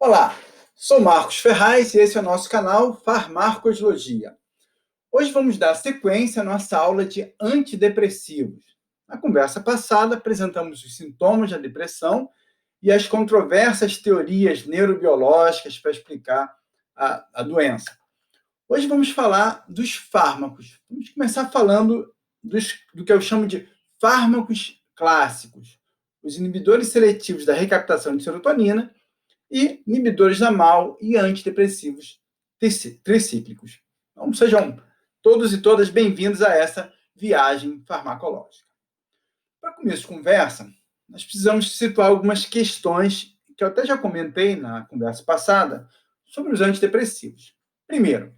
Olá, sou Marcos Ferraz e esse é o nosso canal Farmacologia. Hoje vamos dar sequência à nossa aula de antidepressivos. Na conversa passada, apresentamos os sintomas da depressão e as controversas teorias neurobiológicas para explicar a doença. Hoje vamos falar dos fármacos. Vamos começar falando do que eu chamo de fármacos clássicos, os inibidores seletivos da recaptação de serotonina e inibidores da MAO e antidepressivos tricíclicos. Então, sejam todos e todas bem-vindos a essa viagem farmacológica. Para começo de conversa, nós precisamos situar algumas questões que eu até já comentei na conversa passada sobre os antidepressivos. Primeiro,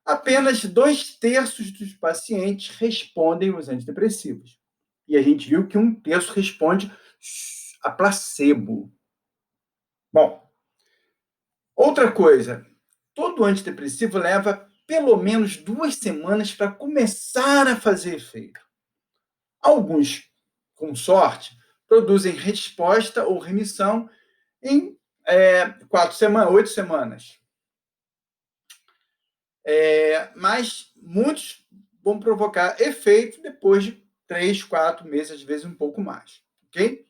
apenas 2/3 dos pacientes respondem aos antidepressivos. E a gente viu que 1/3 responde a placebo. Bom, outra coisa, todo antidepressivo leva pelo menos 2 semanas para começar a fazer efeito. Alguns, com sorte, produzem resposta ou remissão em 8 semanas. Mas muitos vão provocar efeito depois de 3, 4 meses, às vezes um pouco mais. Ok?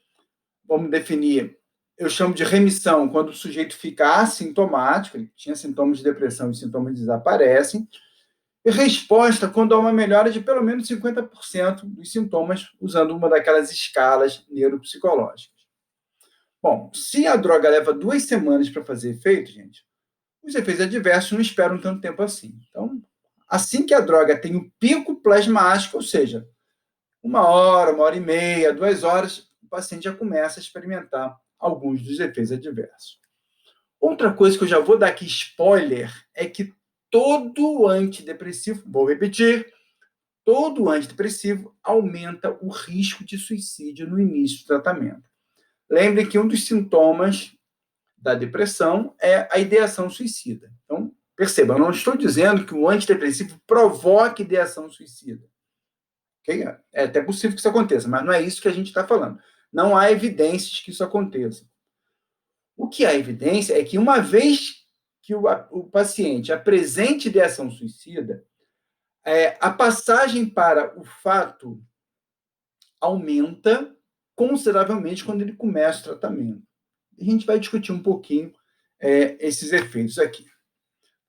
Vamos definir. Eu chamo de remissão quando o sujeito fica assintomático, ele tinha sintomas de depressão e os sintomas desaparecem. E resposta quando há uma melhora de pelo menos 50% dos sintomas, usando uma daquelas escalas neuropsicológicas. Bom, se a droga leva 2 semanas para fazer efeito, gente, os efeitos adversos não esperam tanto tempo assim. Então, assim que a droga tem um pico plasmático, ou seja, 1 hora e meia, 2 horas, o paciente já começa a experimentar alguns dos efeitos adversos. Outra coisa que eu já vou dar aqui spoiler é que todo antidepressivo, vou repetir, todo antidepressivo aumenta o risco de suicídio no início do tratamento. Lembre que um dos sintomas da depressão é a ideação suicida. Então, perceba, eu não estou dizendo que o antidepressivo provoque ideação suicida. Okay? É até possível que isso aconteça, mas não é isso que a gente está falando. Não há evidências que isso aconteça. O que há evidência é que uma vez que o paciente apresente ideação suicida, a passagem para o fato aumenta consideravelmente quando ele começa o tratamento. A gente vai discutir um pouquinho esses efeitos aqui.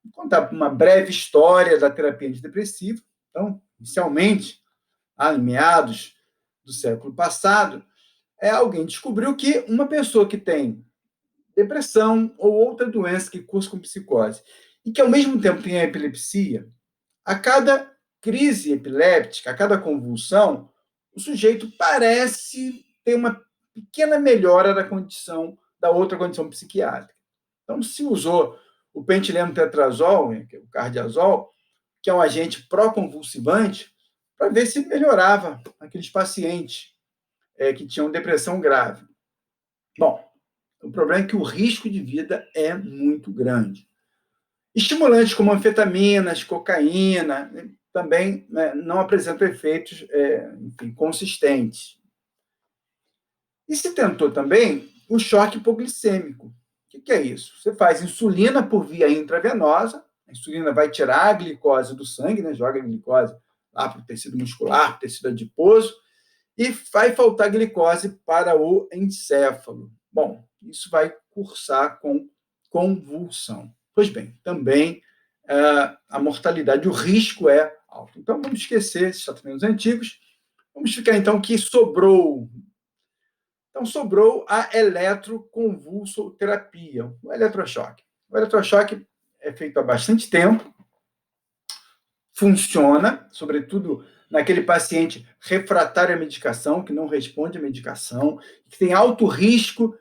Vou contar uma breve história da terapia antidepressiva. Então, inicialmente, em meados do século passado, alguém descobriu que uma pessoa que tem depressão ou outra doença que cursa com psicose e que, ao mesmo tempo, tem a epilepsia, a cada crise epiléptica, a cada convulsão, o sujeito parece ter uma pequena melhora da outra condição psiquiátrica. Então, se usou o pentileno tetrazol, que é o cardiazol, que é um agente pró-convulsivante, para ver se melhorava aqueles pacientes que tinham depressão grave. Bom, o problema é que o risco de vida é muito grande. Estimulantes como anfetaminas, cocaína, também não apresentam efeitos consistentes. E se tentou também o choque hipoglicêmico. O que é isso? Você faz insulina por via intravenosa, a insulina vai tirar a glicose do sangue, joga a glicose lá para o tecido muscular, para o tecido adiposo, e vai faltar glicose para o encéfalo. Bom, isso vai cursar com convulsão. Pois bem, também a mortalidade, o risco é alto. Então, vamos esquecer esses tratamentos antigos. Vamos ficar, então, que sobrou. Então, sobrou a eletroconvulsoterapia, o eletrochoque. O eletrochoque é feito há bastante tempo, funciona, sobretudo naquele paciente refratário à medicação, que não responde à medicação, que tem alto risco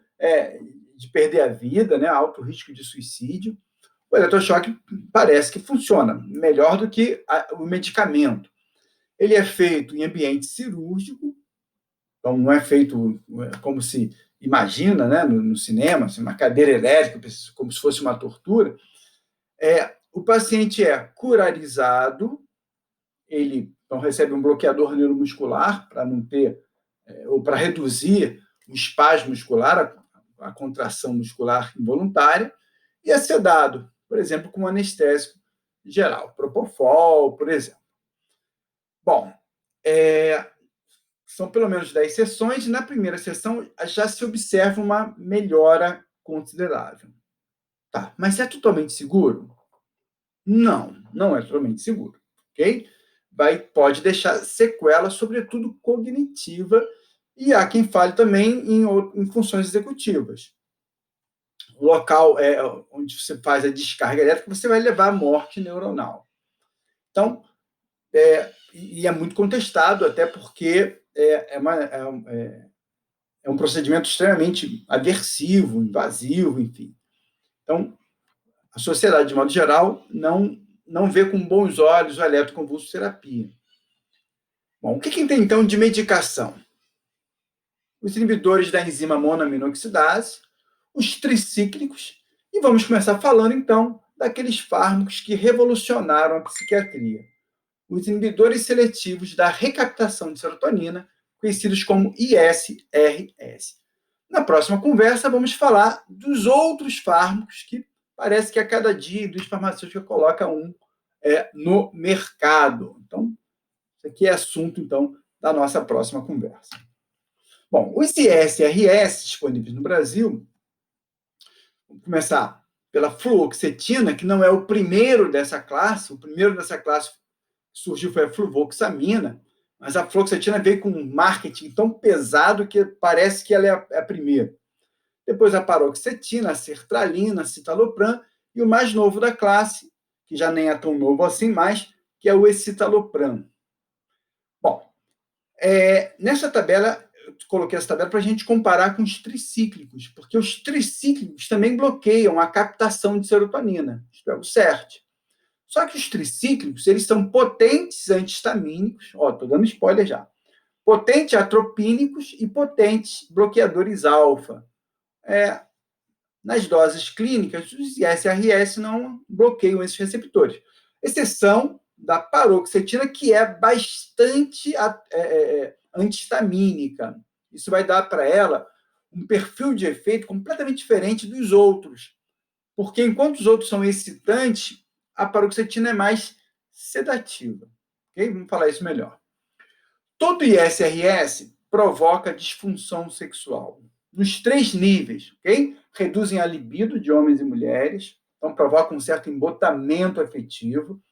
de perder a vida, alto risco de suicídio. O eletrochoque parece que funciona melhor do que o medicamento. Ele é feito em ambiente cirúrgico, então não é feito como se imagina no cinema, assim, uma cadeira elétrica, como se fosse uma tortura. O paciente é curarizado, ele então recebe um bloqueador neuromuscular para não ter, ou para reduzir o espasmo muscular, a contração muscular involuntária, e é sedado, por exemplo, com anestésico geral, Propofol, por exemplo. Bom, são pelo menos 10 sessões, e na primeira sessão já se observa uma melhora considerável. Tá, mas é totalmente seguro? Não, não é totalmente seguro, ok? Pode deixar sequela, sobretudo cognitiva, e há quem fale também em funções executivas. O local onde você faz a descarga elétrica, você vai levar à morte neuronal. Então, e é muito contestado, até porque é um procedimento extremamente aversivo, invasivo, enfim. Então, a sociedade, de modo geral, não vê com bons olhos a eletroconvulsoterapia. Bom, o que tem, então, de medicação? Os inibidores da enzima monoaminoxidase, os tricíclicos, e vamos começar falando, então, daqueles fármacos que revolucionaram a psiquiatria. Os inibidores seletivos da recaptação de serotonina, conhecidos como ISRS. Na próxima conversa, vamos falar dos outros fármacos que parece que a cada dia a indústria farmacêutica coloca no mercado. Então, isso aqui é assunto, então, da nossa próxima conversa. Bom, os ISRS disponíveis no Brasil, vamos começar pela fluoxetina, que não é o primeiro dessa classe. O primeiro dessa classe que surgiu foi a fluvoxamina, mas a fluoxetina veio com um marketing tão pesado que parece que ela é a primeira. Depois a paroxetina, a sertralina, a citalopram, e o mais novo da classe, que já nem é tão novo assim mais, que é o escitalopram. Bom, nessa tabela, eu coloquei essa tabela para a gente comparar com os tricíclicos, porque os tricíclicos também bloqueiam a captação de serotonina, isto é, o CERT. Só que os tricíclicos, eles são potentes antihistamínicos, estou dando spoiler já, potentes atropínicos e potentes bloqueadores alfa. Nas doses clínicas, os ISRS não bloqueiam esses receptores. Exceção da paroxetina, que é bastante antihistamínica. Isso vai dar para ela um perfil de efeito completamente diferente dos outros. Porque enquanto os outros são excitantes, a paroxetina é mais sedativa. Okay? Vamos falar isso melhor. Todo ISRS provoca disfunção sexual. Nos 3 níveis, ok? Reduzem a libido de homens e mulheres, então provocam um certo embotamento afetivo.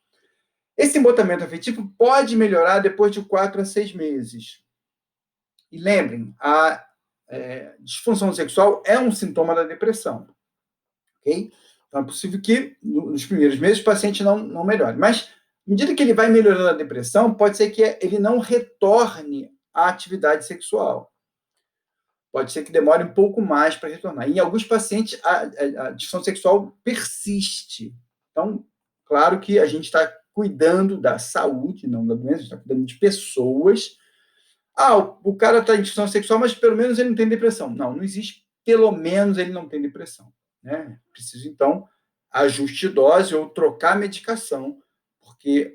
Esse embotamento afetivo pode melhorar depois de 4 a 6 meses. E lembrem, a disfunção sexual é um sintoma da depressão, ok? Então é possível que nos primeiros meses o paciente não melhore. Mas, à medida que ele vai melhorando a depressão, pode ser que ele não retorne à atividade sexual. Pode ser que demore um pouco mais para retornar. Em alguns pacientes, a disfunção sexual persiste. Então, claro que a gente está cuidando da saúde, não da doença, a gente está cuidando de pessoas. O cara está em disfunção sexual, mas pelo menos ele não tem depressão. Não existe pelo menos ele não tem depressão. Né? Preciso, então, ajuste de dose ou trocar a medicação, porque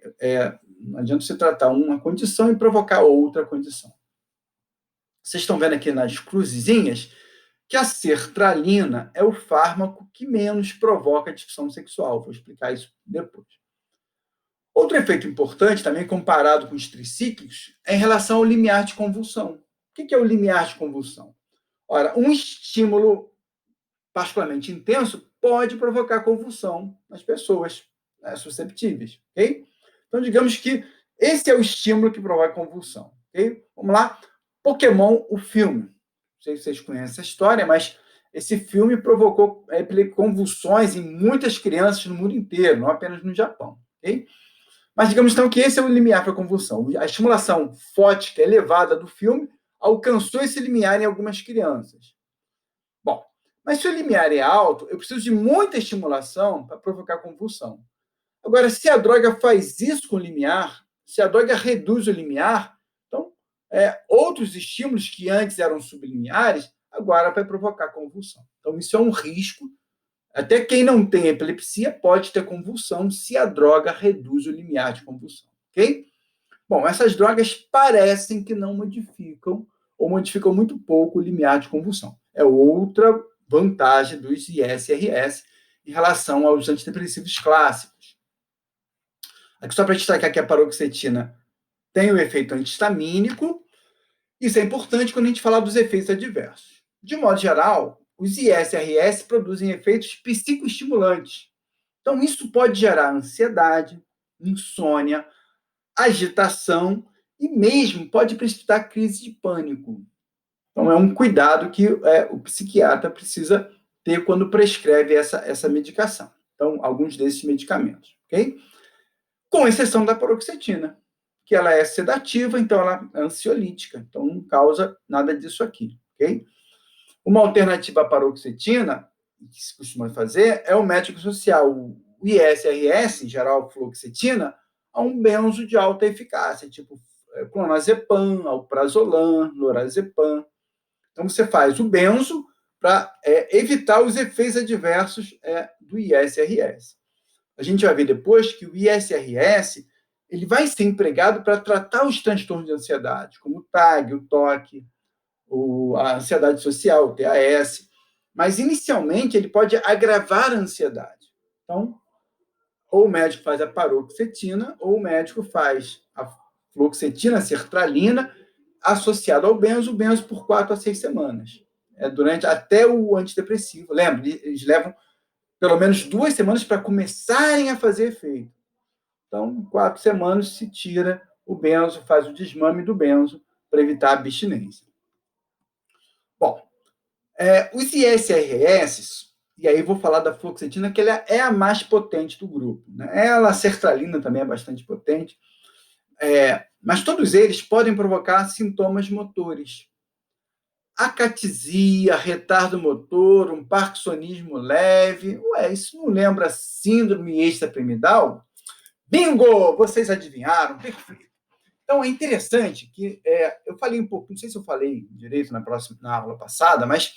não adianta você tratar uma condição e provocar outra condição. Vocês estão vendo aqui nas cruzezinhas que a sertralina é o fármaco que menos provoca disfunção sexual. Vou explicar isso depois. Outro efeito importante, também comparado com os tricíclicos, é em relação ao limiar de convulsão. O que é o limiar de convulsão? Ora, um estímulo particularmente intenso pode provocar convulsão nas pessoas susceptíveis. Okay? Então, digamos que esse é o estímulo que provoca convulsão. Okay? Vamos lá. Pokémon, o filme. Não sei se vocês conhecem essa história, mas esse filme provocou convulsões em muitas crianças no mundo inteiro, não apenas no Japão. Okay? Mas digamos então que esse é o limiar para a convulsão. A estimulação fótica elevada do filme alcançou esse limiar em algumas crianças. Bom, mas se o limiar é alto, eu preciso de muita estimulação para provocar convulsão. Agora, se a droga faz isso com o limiar, se a droga reduz o limiar, então, outros estímulos que antes eram sublimiares, agora vai provocar convulsão. Então, isso é um risco. Até quem não tem epilepsia pode ter convulsão se a droga reduz o limiar de convulsão, ok? Bom, essas drogas parecem que não modificam ou modificam muito pouco o limiar de convulsão. É outra vantagem dos ISRS em relação aos antidepressivos clássicos. Aqui só para destacar que a paroxetina tem o efeito antihistamínico. Isso é importante quando a gente fala dos efeitos adversos. De modo geral, os ISRS produzem efeitos psicoestimulantes. Então, isso pode gerar ansiedade, insônia, agitação e mesmo pode precipitar crise de pânico. Então, é um cuidado que o psiquiatra precisa ter quando prescreve essa medicação. Então, alguns desses medicamentos, ok? Com exceção da paroxetina, que ela é sedativa, então ela é ansiolítica, então não causa nada disso aqui, ok? Uma alternativa à paroxetina, que se costuma fazer, é o médico social, o ISRS, em geral, fluoxetina, a um benzo de alta eficácia, tipo clonazepam, alprazolam, lorazepam. Então, você faz o benzo para evitar os efeitos adversos do ISRS. A gente vai ver depois que o ISRS ele vai ser empregado para tratar os transtornos de ansiedade, como o TAG, o TOC, a ansiedade social, o TAS. Mas, inicialmente, ele pode agravar a ansiedade. Então, ou o médico faz a paroxetina, ou o médico faz a fluoxetina, a sertralina, associado ao benzo, o benzo por 4 a 6 semanas. Durante até o antidepressivo. Lembra, eles levam pelo menos 2 semanas para começarem a fazer efeito. Então, 4 semanas se tira o benzo, faz o desmame do benzo para evitar a abstinência. Bom, os ISRS, e aí vou falar da fluoxetina, que ela é a mais potente do grupo. Né? A sertralina também é bastante potente. Mas todos eles podem provocar sintomas motores. Acatisia, retardo motor, um parkinsonismo leve. Isso não lembra síndrome extrapiramidal? Bingo! Vocês adivinharam? Perfeito. Então, é interessante que eu falei um pouco, não sei se eu falei direito na aula passada, mas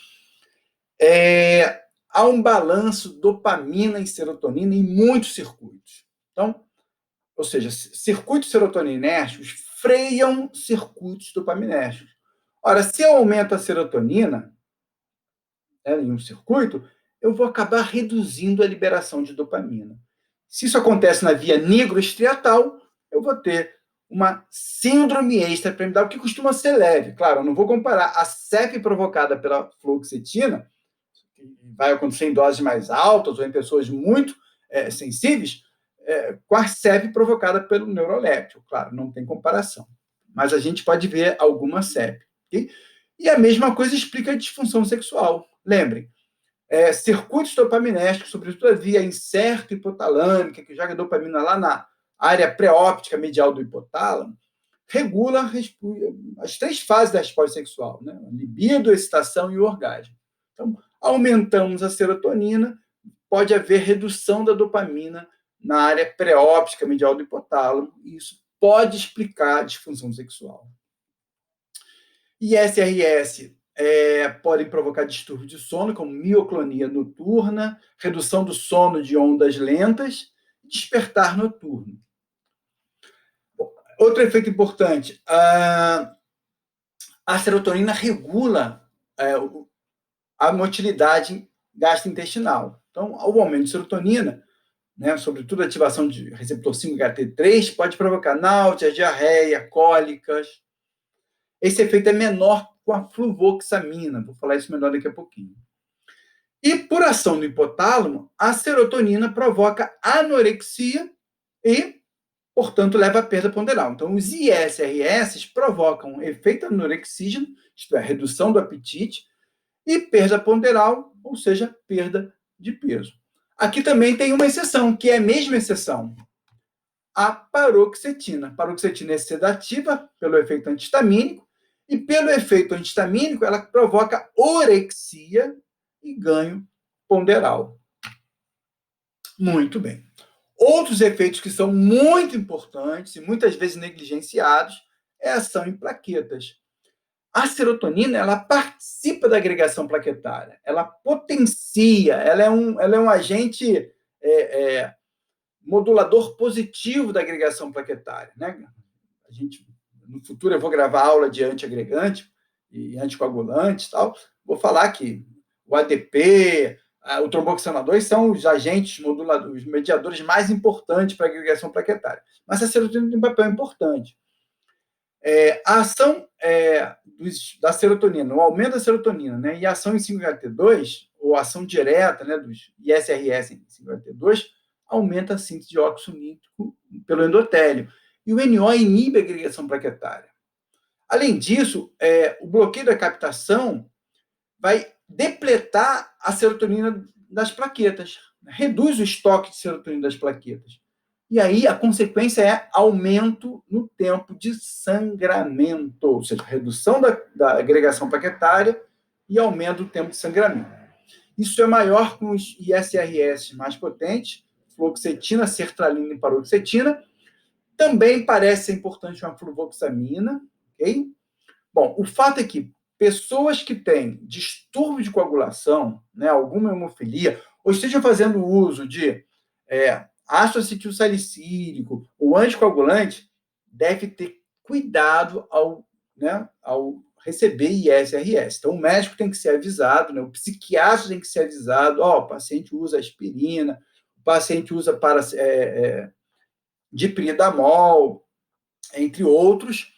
há um balanço dopamina e serotonina em muitos circuitos. Então, ou seja, circuitos serotoninérgicos freiam circuitos dopaminérgicos. Ora, se eu aumento a serotonina em um circuito, eu vou acabar reduzindo a liberação de dopamina. Se isso acontece na via nigroestriatal, eu vou ter uma síndrome extrapiramidal que costuma ser leve. Claro, eu não vou comparar a CEP provocada pela fluoxetina, que vai acontecer em doses mais altas ou em pessoas muito sensíveis, com a CEP provocada pelo neuroléptico. Claro, não tem comparação. Mas a gente pode ver alguma CEP. Okay? E a mesma coisa explica a disfunção sexual. Lembrem, circuitos dopaminérgicos, sobretudo a via incerto hipotalâmica, que joga dopamina lá na área pré-óptica medial do hipotálamo, regula as 3 fases da resposta sexual, né? Libido, excitação e orgasmo. Então, aumentamos a serotonina, pode haver redução da dopamina na área pré-óptica medial do hipotálamo, e isso pode explicar a disfunção sexual. ISRS podem provocar distúrbio de sono, como mioclonia noturna, redução do sono de ondas lentas, despertar noturno. Outro efeito importante, a serotonina regula a motilidade gastrointestinal. Então, o aumento de serotonina, sobretudo a ativação de receptor 5-HT3, pode provocar náuseas, diarreia, cólicas. Esse efeito é menor com a fluvoxamina, vou falar isso melhor daqui a pouquinho. E por ação do hipotálamo, a serotonina provoca anorexia e, portanto, leva à perda ponderal. Então, os ISRS provocam efeito anorexígeno, isto é, redução do apetite, e perda ponderal, ou seja, perda de peso. Aqui também tem uma exceção, que é a mesma exceção, a paroxetina. A paroxetina é sedativa pelo efeito antihistamínico, e pelo efeito antihistamínico, ela provoca orexia e ganho ponderal. Muito bem. Outros efeitos que são muito importantes e muitas vezes negligenciados é a ação em plaquetas. A serotonina, ela participa da agregação plaquetária, ela potencia, ela é um agente modulador positivo da agregação plaquetária. Né? No futuro eu vou gravar aula de antiagregante e anticoagulante e tal. Vou falar que o ADP, o tromboxana 2 são os agentes moduladores, os mediadores mais importantes para a agregação plaquetária. Mas a serotonina tem um papel importante. A ação da serotonina, o aumento da serotonina, né, e a ação em 5-HT2, ou a ação direta, né, dos ISRS em 5-HT2, aumenta a síntese de óxido nítrico pelo endotélio. E o NO inibe a agregação plaquetária. Além disso, o bloqueio da captação vai depletar a serotonina das plaquetas, reduz o estoque de serotonina das plaquetas. E aí a consequência é aumento no tempo de sangramento, ou seja, redução da agregação plaquetária e aumento do tempo de sangramento. Isso é maior com os ISRS mais potentes, fluoxetina, sertralina e paroxetina. Também parece ser importante uma fluvoxamina, ok? Bom, o fato é que pessoas que têm distúrbio de coagulação, né, alguma hemofilia, ou estejam fazendo uso de ácido acetilsalicílico ou anticoagulante, deve ter cuidado ao receber ISRS. Então, o médico tem que ser avisado, né, o psiquiatra tem que ser avisado, o paciente usa aspirina, o paciente usa dipridamol, entre outros,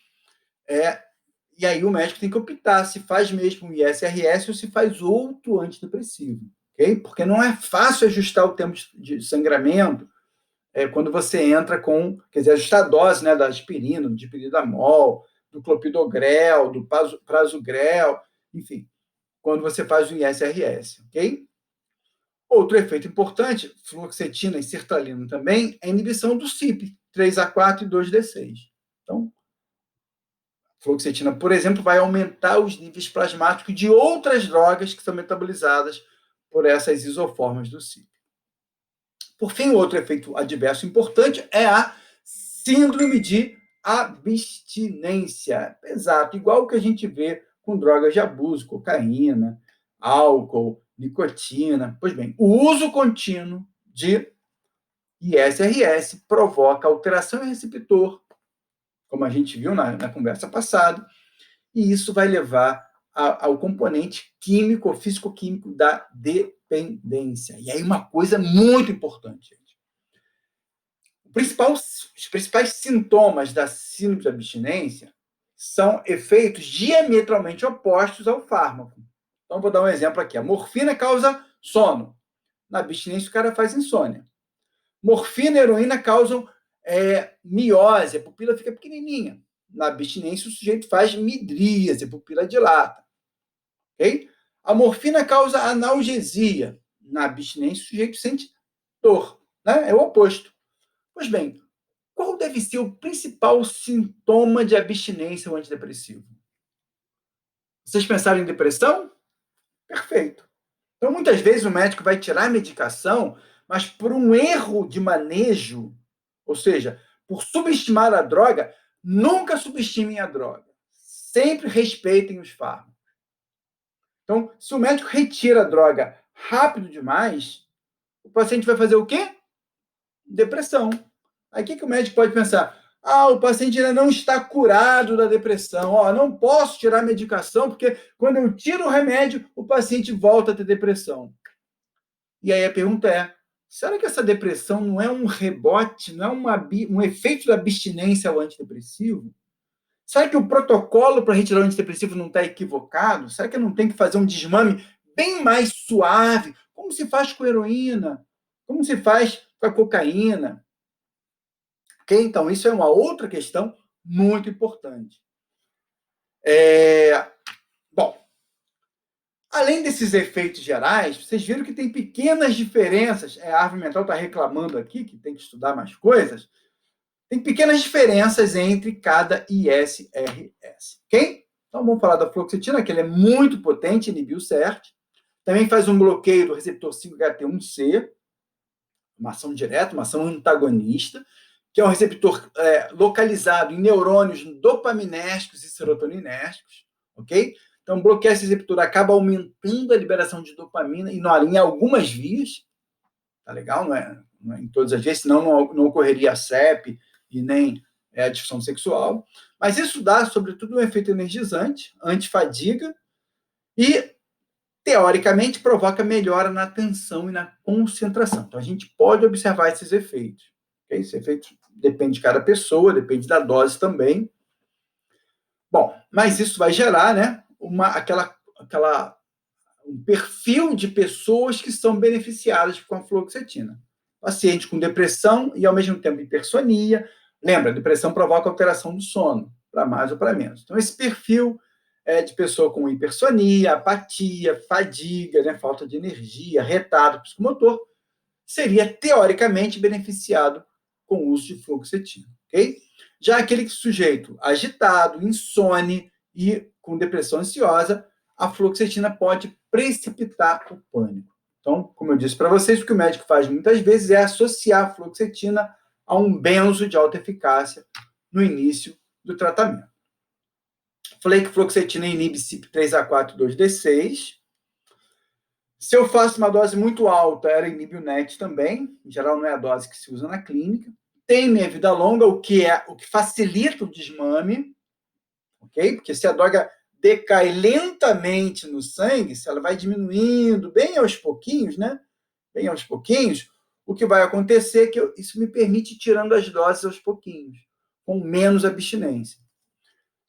e aí o médico tem que optar se faz mesmo o ISRS ou se faz outro antidepressivo, ok? Porque não é fácil ajustar o tempo de sangramento quando você entra ajustar a dose, né, da aspirina, do dipridamol, do clopidogrel, do prasugrel, enfim, quando você faz o ISRS, ok? Outro efeito importante, fluoxetina e sertralina também, é a inibição do CYP, 3A4 e 2D6. Então, fluoxetina, por exemplo, vai aumentar os níveis plasmáticos de outras drogas que são metabolizadas por essas isoformas do CYP. Por fim, outro efeito adverso importante é a síndrome de abstinência. Exato, igual que a gente vê com drogas de abuso, cocaína, álcool, nicotina. Pois bem, o uso contínuo de ISRS provoca alteração em receptor, como a gente viu na conversa passada, e isso vai levar ao componente químico, físico-químico da dependência. E aí uma coisa muito importante, gente. Os principais sintomas da síndrome de abstinência são efeitos diametralmente opostos ao fármaco. Então, vou dar um exemplo aqui. A morfina causa sono. Na abstinência, o cara faz insônia. Morfina e heroína causam miose, a pupila fica pequenininha. Na abstinência, o sujeito faz midríase, a pupila dilata. Okay? A morfina causa analgesia. Na abstinência, o sujeito sente dor. Né? É o oposto. Pois bem, qual deve ser o principal sintoma de abstinência ou antidepressivo? Vocês pensaram em depressão? Perfeito. Então, muitas vezes o médico vai tirar a medicação, mas por um erro de manejo, ou seja, por subestimar a droga, nunca subestimem a droga. Sempre respeitem os fármacos. Então, se o médico retira a droga rápido demais, o paciente vai fazer o quê? Depressão. Aí o que o médico pode pensar? O paciente ainda não está curado da depressão. Não posso tirar a medicação, porque quando eu tiro o remédio, o paciente volta a ter depressão. E aí a pergunta é, será que essa depressão não é um rebote, não é um efeito da abstinência ao antidepressivo? Será que o protocolo para retirar o antidepressivo não está equivocado? Será que não tem que fazer um desmame bem mais suave, como se faz com heroína, como se faz com a cocaína? Okay? Então, isso é uma outra questão muito importante. Bom, além desses efeitos gerais, vocês viram que tem pequenas diferenças. A árvore mental está reclamando aqui, que tem que estudar mais coisas. Tem pequenas diferenças entre cada ISRS. Ok? Então, vamos falar da fluoxetina, que ele é muito potente, inibe o CERT. Também faz um bloqueio do receptor 5-HT1C, uma ação direta, uma ação antagonista, que é um receptor localizado em neurônios dopaminérgicos e serotoninérgicos, ok? Então, bloquear esse receptor acaba aumentando a liberação de dopamina em algumas vias, tá legal? Não é em todas as vezes, senão não ocorreria a CEP e nem a disfunção sexual. Mas isso dá, sobretudo, um efeito energizante, antifadiga, e teoricamente, provoca melhora na atenção e na concentração. Então, a gente pode observar esses efeitos. Okay? Esse efeito depende de cada pessoa, depende da dose também. Bom, mas isso vai gerar, né, um perfil de pessoas que são beneficiadas com a fluoxetina. Paciente com depressão e, ao mesmo tempo, hipersonia. Lembra, a depressão provoca alteração do sono, para mais ou para menos. Então, esse perfil de pessoa com hipersonia, apatia, fadiga, né, falta de energia, retardo psicomotor, seria, teoricamente, beneficiado com o uso de fluoxetina. Ok? Já aquele sujeito agitado, insone e com depressão ansiosa, a fluoxetina pode precipitar o pânico. Então, como eu disse para vocês, o que o médico faz muitas vezes é associar a fluoxetina a um benzo de alta eficácia no início do tratamento. Falei que fluoxetina inibe CYP3A4-2D6. Se eu faço uma dose muito alta, ela inibe o NET também. Em geral, não é a dose que se usa na clínica. Tem meia-vida longa, o que facilita o desmame, ok? Porque se a droga decai lentamente no sangue, se ela vai diminuindo bem aos pouquinhos, né? Bem aos pouquinhos, o que vai acontecer é que isso me permite ir tirando as doses aos pouquinhos, com menos abstinência.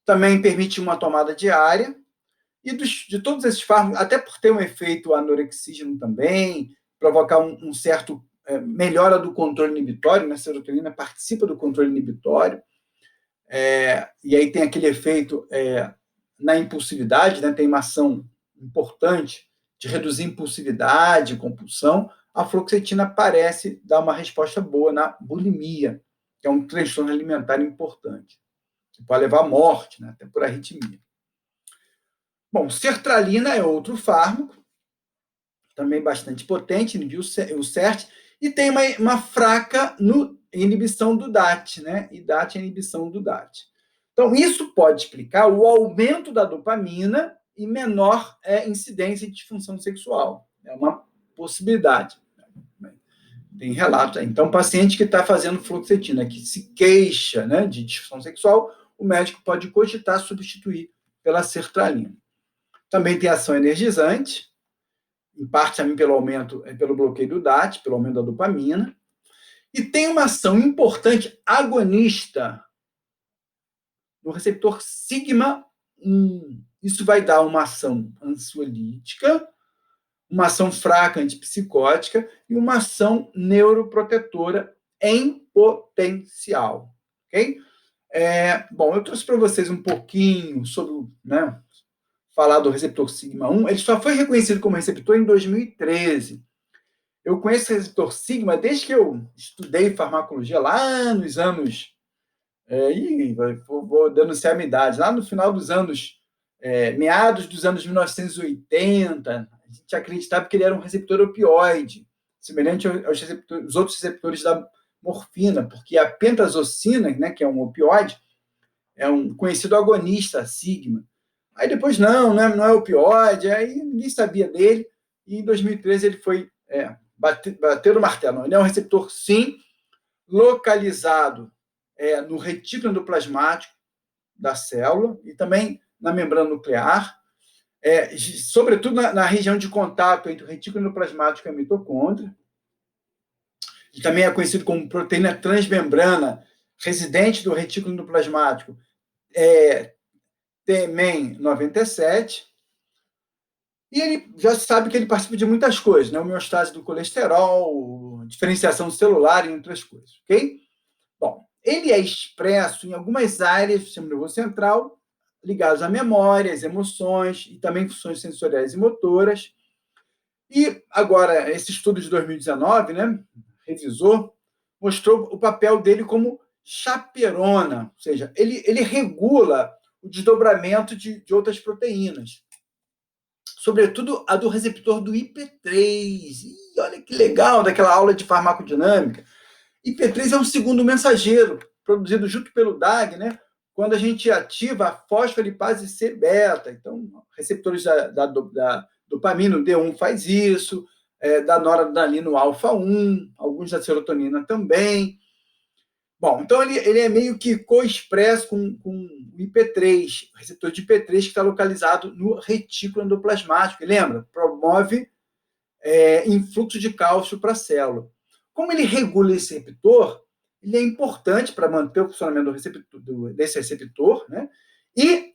Também permite uma tomada diária, e de todos esses fármacos, até por ter um efeito anorexígeno também, provocar um certo melhora do controle inibitório, né? A serotonina participa do controle inibitório, e aí tem aquele efeito na impulsividade, né? Tem uma ação importante de reduzir impulsividade, compulsão. A fluoxetina parece dar uma resposta boa na bulimia, que é um transtorno alimentar importante, que pode levar à morte, né? Até por arritmia. Bom, sertralina é outro fármaco, também bastante potente, inibiu o CERT, e tem uma fraca inibição do DAT, né? E DAT é a inibição do DAT. Então, isso pode explicar o aumento da dopamina e menor incidência de disfunção sexual. É uma possibilidade. Tem relatos aí. Então, paciente que está fazendo fluoxetina, que se queixa, né, de disfunção sexual, o médico pode cogitar substituir pela sertralina. Também tem ação energizante, em parte também pelo bloqueio do DAT, pelo aumento da dopamina. E tem uma ação importante agonista no receptor sigma-1. Isso vai dar uma ação ansiolítica, uma ação fraca antipsicótica e uma ação neuroprotetora em potencial. Ok? Bom, eu trouxe para vocês um pouquinho sobre, né, falar do receptor sigma-1. Ele só foi reconhecido como receptor em 2013. Eu conheço o receptor sigma desde que eu estudei farmacologia lá nos anos... vou denunciar a minha idade. Lá no final dos anos... meados dos anos 1980, a gente acreditava que ele era um receptor opioide, semelhante aos outros receptores da morfina, porque a pentazocina, né, que é um opioide, é um conhecido agonista, sigma. Aí depois, não é opioide, aí ninguém sabia dele, e em 2013 ele foi bater o martelo. Ele é um receptor, sim, localizado no retículo endoplasmático da célula e também na membrana nuclear, sobretudo na região de contato entre o retículo endoplasmático e a mitocôndria. Ele também é conhecido como proteína transmembrana residente do retículo endoplasmático, TMEM 97, e ele já sabe que ele participa de muitas coisas, né? Homeostase do colesterol, diferenciação celular e outras coisas, ok? Bom, ele é expresso em algumas áreas do sistema nervoso central, ligados à memória, às emoções e também funções sensoriais e motoras. E agora, esse estudo de 2019, né, revisor, mostrou o papel dele como chaperona, ou seja, ele regula o desdobramento de outras proteínas, sobretudo a do receptor do IP3. E olha que legal daquela aula de farmacodinâmica. IP3 é um segundo mensageiro, produzido junto pelo DAG, né? Quando a gente ativa a fosfolipase C-beta. Então, receptores da dopamina, o D1 faz isso, da noradrenalina, o alfa-1, alguns da serotonina também. Bom, então ele é meio que coexpresso com o IP3, o receptor de IP3 que está localizado no retículo endoplasmático. E lembra, promove influxo de cálcio para a célula. Como ele regula esse receptor, ele é importante para manter o funcionamento desse receptor, né? E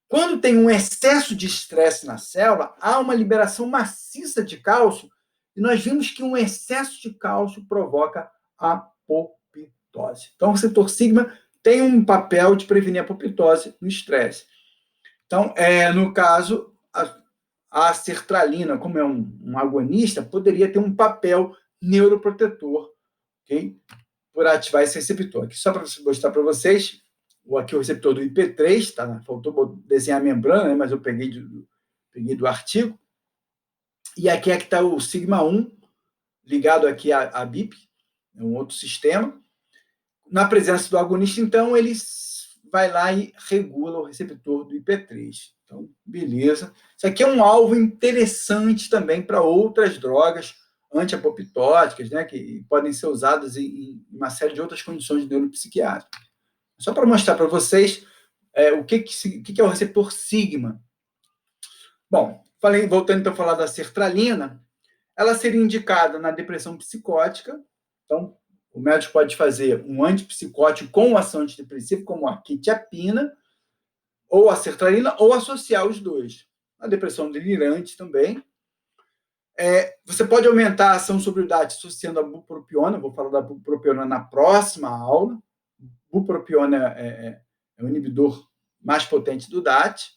quando tem um excesso de estresse na célula, há uma liberação maciça de cálcio, e nós vimos que um excesso de cálcio provoca apoptose. Então, o receptor sigma tem um papel de prevenir a apoptose no estresse. Então, no caso, a sertralina, como é um agonista, poderia ter um papel neuroprotetor, ok? Por ativar esse receptor. Aqui, só para mostrar para vocês, aqui o receptor do IP3, tá? Faltou desenhar a membrana, né? Mas eu peguei do artigo. E aqui é que está o sigma 1, ligado aqui à BIP, é um outro sistema. Na presença do agonista, então, ele vai lá e regula o receptor do IP3. Então, beleza. Isso aqui é um alvo interessante também para outras drogas antiapoptóticas, né, que podem ser usadas em uma série de outras condições neuropsiquiátricas. Só para mostrar para vocês o que é o receptor sigma. Bom, voltando então a falar da sertralina, ela seria indicada na depressão psicótica. Então, o médico pode fazer um antipsicótico com ação antidepressiva, como a quetiapina, ou a sertralina, ou associar os dois. A depressão delirante também. Você pode aumentar a ação sobre o DAT associando a bupropiona. Vou falar da bupropiona na próxima aula. Bupropiona é o inibidor mais potente do DAT.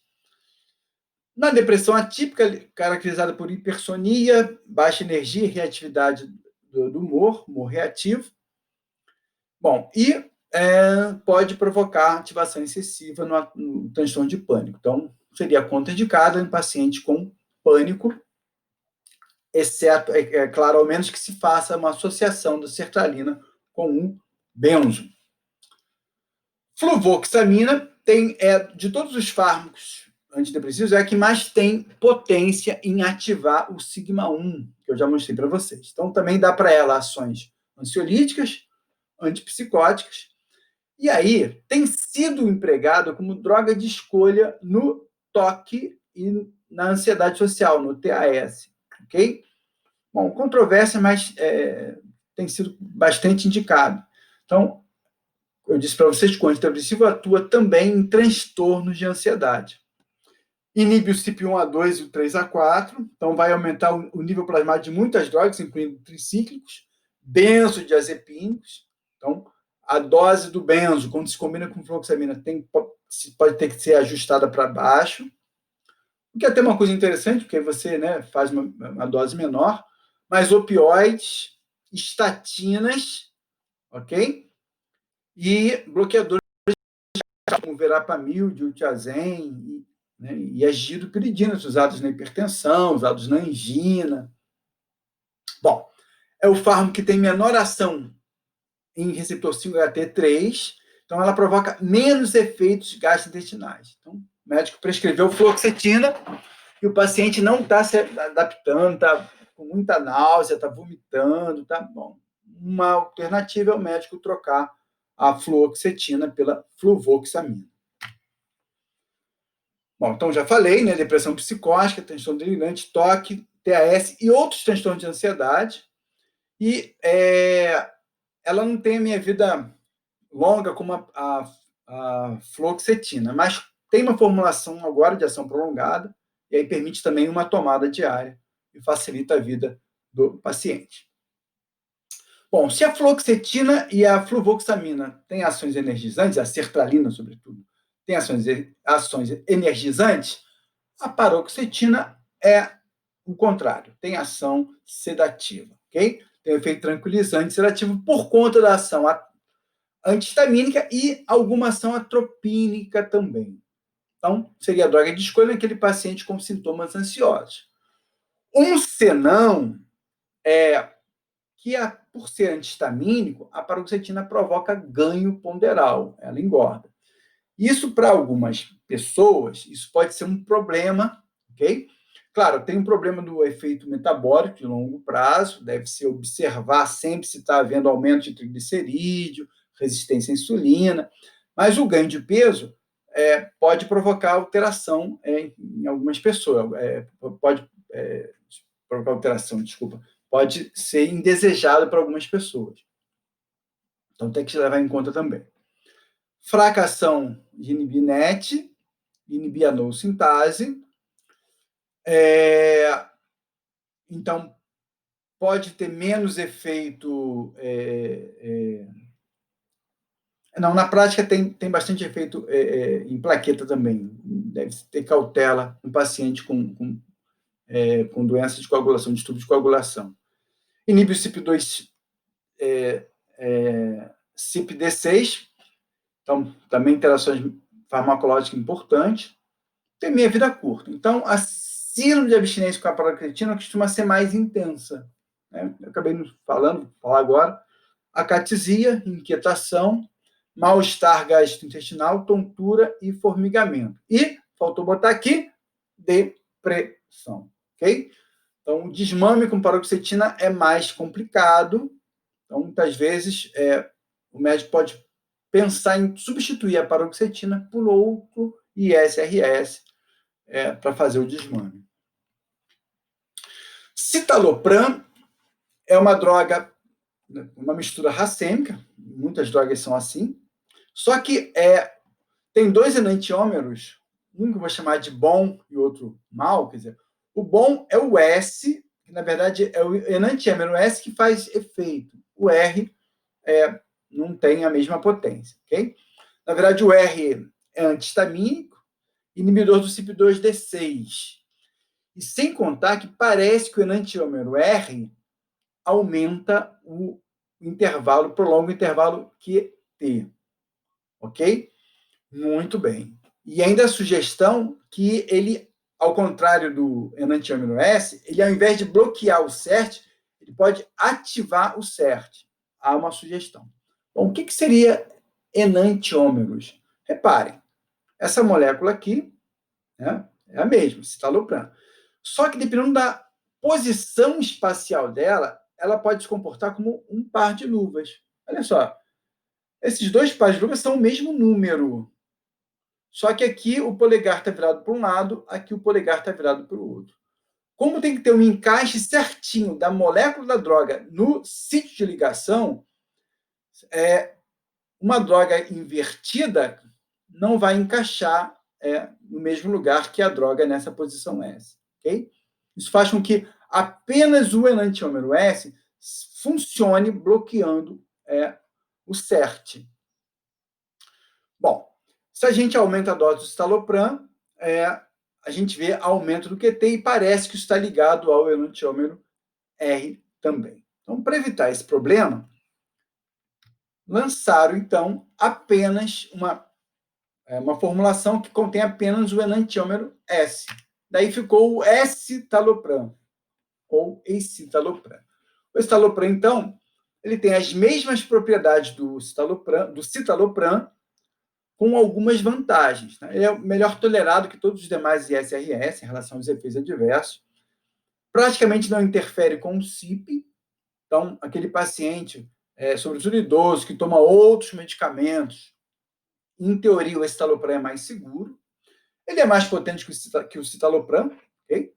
Na depressão atípica, caracterizada por hipersonia, baixa energia e reatividade do humor reativo. Bom, e pode provocar ativação excessiva no transtorno de pânico. Então, seria contraindicada em paciente com pânico, exceto, claro, ao menos que se faça uma associação da sertralina com um benzo. Fluvoxamina de todos os fármacos antidepressivos, é a que mais tem potência em ativar o sigma-1, que eu já mostrei para vocês. Então, também dá para ela ações ansiolíticas, antipsicóticas, e aí tem sido empregado como droga de escolha no TOC e na ansiedade social, no TAS, ok? Bom, controvérsia, mas tem sido bastante indicado. Então, eu disse para vocês que o antidepressivo atua também em transtornos de ansiedade. Inibe o CYP1A2 e o 3A4, então vai aumentar o nível plasmático de muitas drogas, incluindo tricíclicos, benzodiazepínicos. Então, a dose do benzo, quando se combina com fluoxamina, pode ter que ser ajustada para baixo. O que é até uma coisa interessante, porque você faz uma dose menor, mas opioides, estatinas, ok? E bloqueadores como verapamil, diltiazem e agidopiridina, usados na hipertensão, usados na angina. Bom, é o fármaco que tem menor ação em receptor 5-HT3, então ela provoca menos efeitos gastrointestinais. Então, o médico prescreveu fluoxetina e o paciente não está se adaptando, está com muita náusea, está vomitando, tá bom. Uma alternativa é o médico trocar a fluoxetina pela fluvoxamina. Bom, então já falei, depressão psicótica, transtorno delirante, TOC, TAS e outros transtornos de ansiedade. E ela não tem a minha vida longa como a fluoxetina, mas tem uma formulação agora de ação prolongada, e aí permite também uma tomada diária e facilita a vida do paciente. Bom, se a fluoxetina e a fluvoxamina têm ações energizantes, a sertralina, sobretudo, tem ações energizantes, a paroxetina é o contrário, tem ação sedativa, ok? Tem efeito tranquilizante sedativo por conta da ação antihistamínica e alguma ação atropínica também. Então, seria a droga de escolha naquele paciente com sintomas ansiosos. Um senão é que, por ser antihistamínico, a paroxetina provoca ganho ponderal, ela engorda. Isso, para algumas pessoas, isso pode ser um problema, ok? Claro, tem um problema do efeito metabólico de longo prazo, deve-se observar sempre se está havendo aumento de triglicerídeo, resistência à insulina, mas o ganho de peso pode provocar alteração em algumas pessoas, pode provocar alteração, desculpa, pode ser indesejado para algumas pessoas. Então tem que levar em conta também. Fraca ação de inibir NET, inibir a nucleosintase. Então, pode ter menos efeito. Não, na prática tem bastante efeito em plaqueta também. Deve ter cautela no paciente com doença de coagulação, distúrbio de coagulação. Inibe o CYP2, CYPD6, então também interações farmacológicas importantes. Tem meia vida curta. Então, a síndrome de abstinência com a paroxetina costuma ser mais intensa. Né? Eu acabei falar agora. Acatesia, inquietação, mal-estar gastrointestinal, tontura e formigamento. E, faltou botar aqui, depressão. Ok? Então, o desmame com paroxetina é mais complicado. Então, muitas vezes, o médico pode pensar em substituir a paroxetina por outro ISRS para fazer o desmame. Citalopram é uma droga, uma mistura racêmica, muitas drogas são assim, só que tem dois enantiômeros, um que eu vou chamar de bom e outro mal, quer dizer, o bom é o S, que na verdade é o enantiômero S que faz efeito, o R não tem a mesma potência, ok? Na verdade, o R é antihistamínico, inibidor do CYP2D6. E sem contar que parece que o enantiômero R aumenta o intervalo, prolonga o intervalo QT. Ok? Muito bem. E ainda a sugestão que ele, ao contrário do enantiômero S, ele ao invés de bloquear o CERT, ele pode ativar o CERT. Há uma sugestão. Bom, o que seria enantiômeros? Reparem, essa molécula aqui, né, é a mesma, citalopram. Só que dependendo da posição espacial dela, ela pode se comportar como um par de luvas. Olha só, esses dois pares de luvas são o mesmo número. Só que aqui o polegar está virado para um lado, aqui o polegar está virado para o outro. Como tem que ter um encaixe certinho da molécula da droga no sítio de ligação, uma droga invertida não vai encaixar no mesmo lugar que a droga nessa posição S. Okay? Isso faz com que apenas o enantiômero S funcione bloqueando o CERT. Bom, se a gente aumenta a dose do citalopram, a gente vê aumento do QT e parece que isso está ligado ao enantiômero R também. Então, para evitar esse problema, lançaram, então, apenas uma formulação que contém apenas o enantiômero S. Daí ficou o escitalopram, ou escitalopram. O escitalopram, então, ele tem as mesmas propriedades do citalopram, com algumas vantagens. Né? Ele é melhor tolerado que todos os demais ISRS em relação aos efeitos adversos. Praticamente não interfere com o CYP. Então, aquele paciente, sobretudo idoso, que toma outros medicamentos, em teoria, o escitalopram é mais seguro. Ele é mais potente que o citalopram, ok?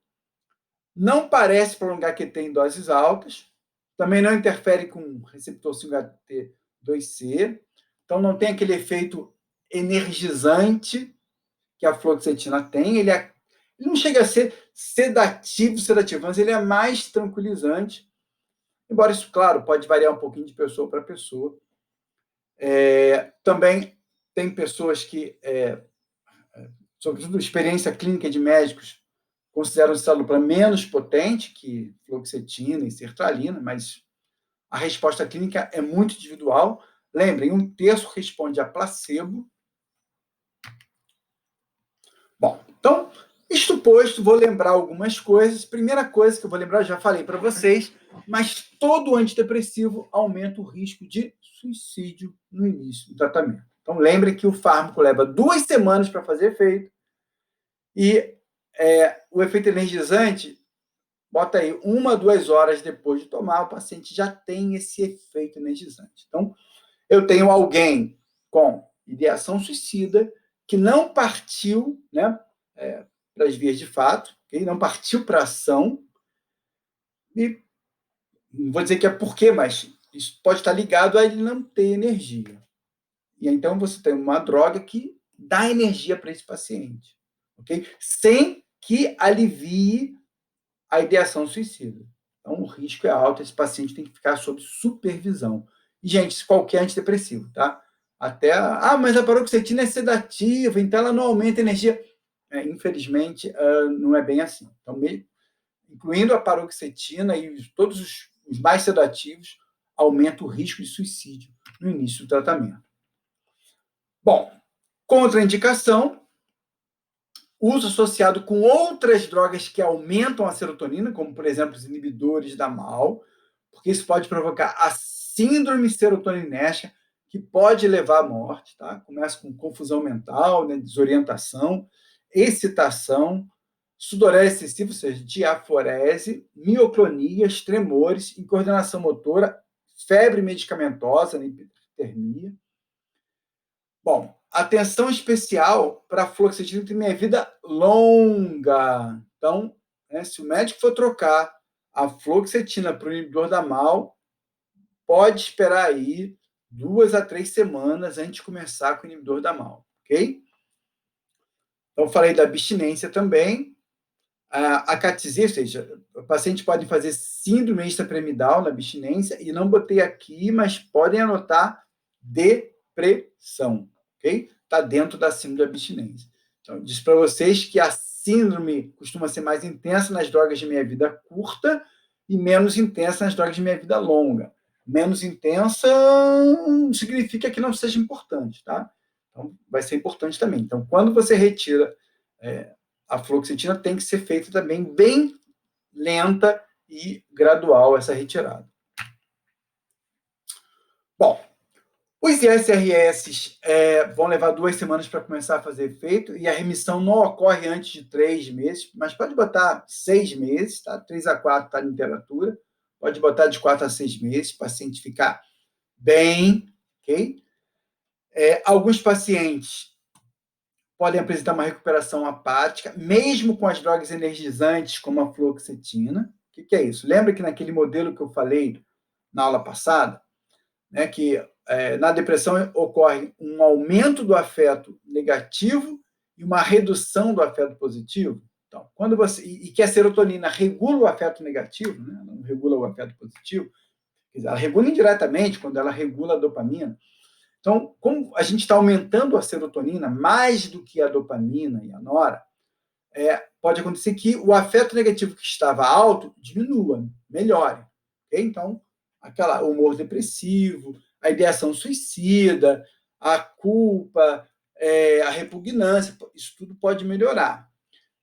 Não parece prolongar QT em doses altas. Também não interfere com o receptor 5-HT2C. Então, não tem aquele efeito energizante que a fluoxetina tem. Ele não chega a ser sedativo, mas ele é mais tranquilizante. Embora isso, claro, pode variar um pouquinho de pessoa para pessoa. Também tem pessoas que, sobretudo experiência clínica de médicos, consideram o citalopram menos potente que fluoxetina e sertralina, mas a resposta clínica é muito individual. Lembrem, 1/3 responde a placebo. Bom, então, isto posto, vou lembrar algumas coisas. Primeira coisa que eu vou lembrar, já falei para vocês, mas todo antidepressivo aumenta o risco de suicídio no início do tratamento. Então, lembrem que o fármaco leva 2 semanas para fazer efeito e o efeito energizante, bota aí 1 a 2 horas depois de tomar, o paciente já tem esse efeito energizante. Então, eu tenho alguém com ideação suicida que não partiu, né, para as vias de fato, okay? Não partiu para a ação, e não vou dizer que é por quê, mas isso pode estar ligado a ele não ter energia. E então você tem uma droga que dá energia para esse paciente, ok? Sem que alivie a ideação suicida. Então o risco é alto, esse paciente tem que ficar sob supervisão. E, gente, isso qualquer antidepressivo, tá? Mas a paroxetina é sedativa, então ela não aumenta a energia. Infelizmente, não é bem assim. Então, incluindo a paroxetina e todos os mais sedativos, aumenta o risco de suicídio no início do tratamento. Bom, contraindicação, uso associado com outras drogas que aumentam a serotonina, como, por exemplo, os inibidores da MAO, porque isso pode provocar a síndrome serotoninérgica, que pode levar à morte, tá? Começa com confusão mental, né, desorientação, excitação, sudorese excessiva, ou seja, diaforese, mioclonias, tremores, incoordenação motora, febre medicamentosa, né, hipertermia. Bom, atenção especial para a fluoxetina que tem minha vida longa. Então, né, se o médico for trocar a fluoxetina para o inibidor da MAO, pode esperar aí 2 a 3 semanas antes de começar com o inibidor da MAO, ok? Então, falei da abstinência também. A catesia, ou seja, o paciente pode fazer síndrome extrapiramidal na abstinência, e não botei aqui, mas podem anotar depressão, ok? Está dentro da síndrome da abstinência. Então, disse para vocês que a síndrome costuma ser mais intensa nas drogas de meia vida curta e menos intensa nas drogas de meia vida longa. Menos intensa significa que não seja importante, tá? Então, vai ser importante também. Então, quando você retira a fluoxetina, tem que ser feita também bem lenta e gradual essa retirada. Bom, os ISRS vão levar 2 semanas para começar a fazer efeito, e a remissão não ocorre antes de 3 meses, mas pode botar 6 meses, tá? 3 a 4 está na literatura, pode botar de 4 a 6 meses, para o paciente ficar bem, ok? Alguns pacientes podem apresentar uma recuperação apática, mesmo com as drogas energizantes, como a fluoxetina. O que é isso? Lembra que naquele modelo que eu falei na aula passada, né, que na depressão ocorre um aumento do afeto negativo e uma redução do afeto positivo? Então, quando e que a serotonina regula o afeto negativo, né, não regula o afeto positivo, quer dizer, ela regula indiretamente quando ela regula a dopamina. Então, como a gente está aumentando a serotonina mais do que a dopamina e a nora, pode acontecer que o afeto negativo que estava alto diminua, melhore. Okay? Então, o humor depressivo, a ideação suicida, a culpa, a repugnância, isso tudo pode melhorar.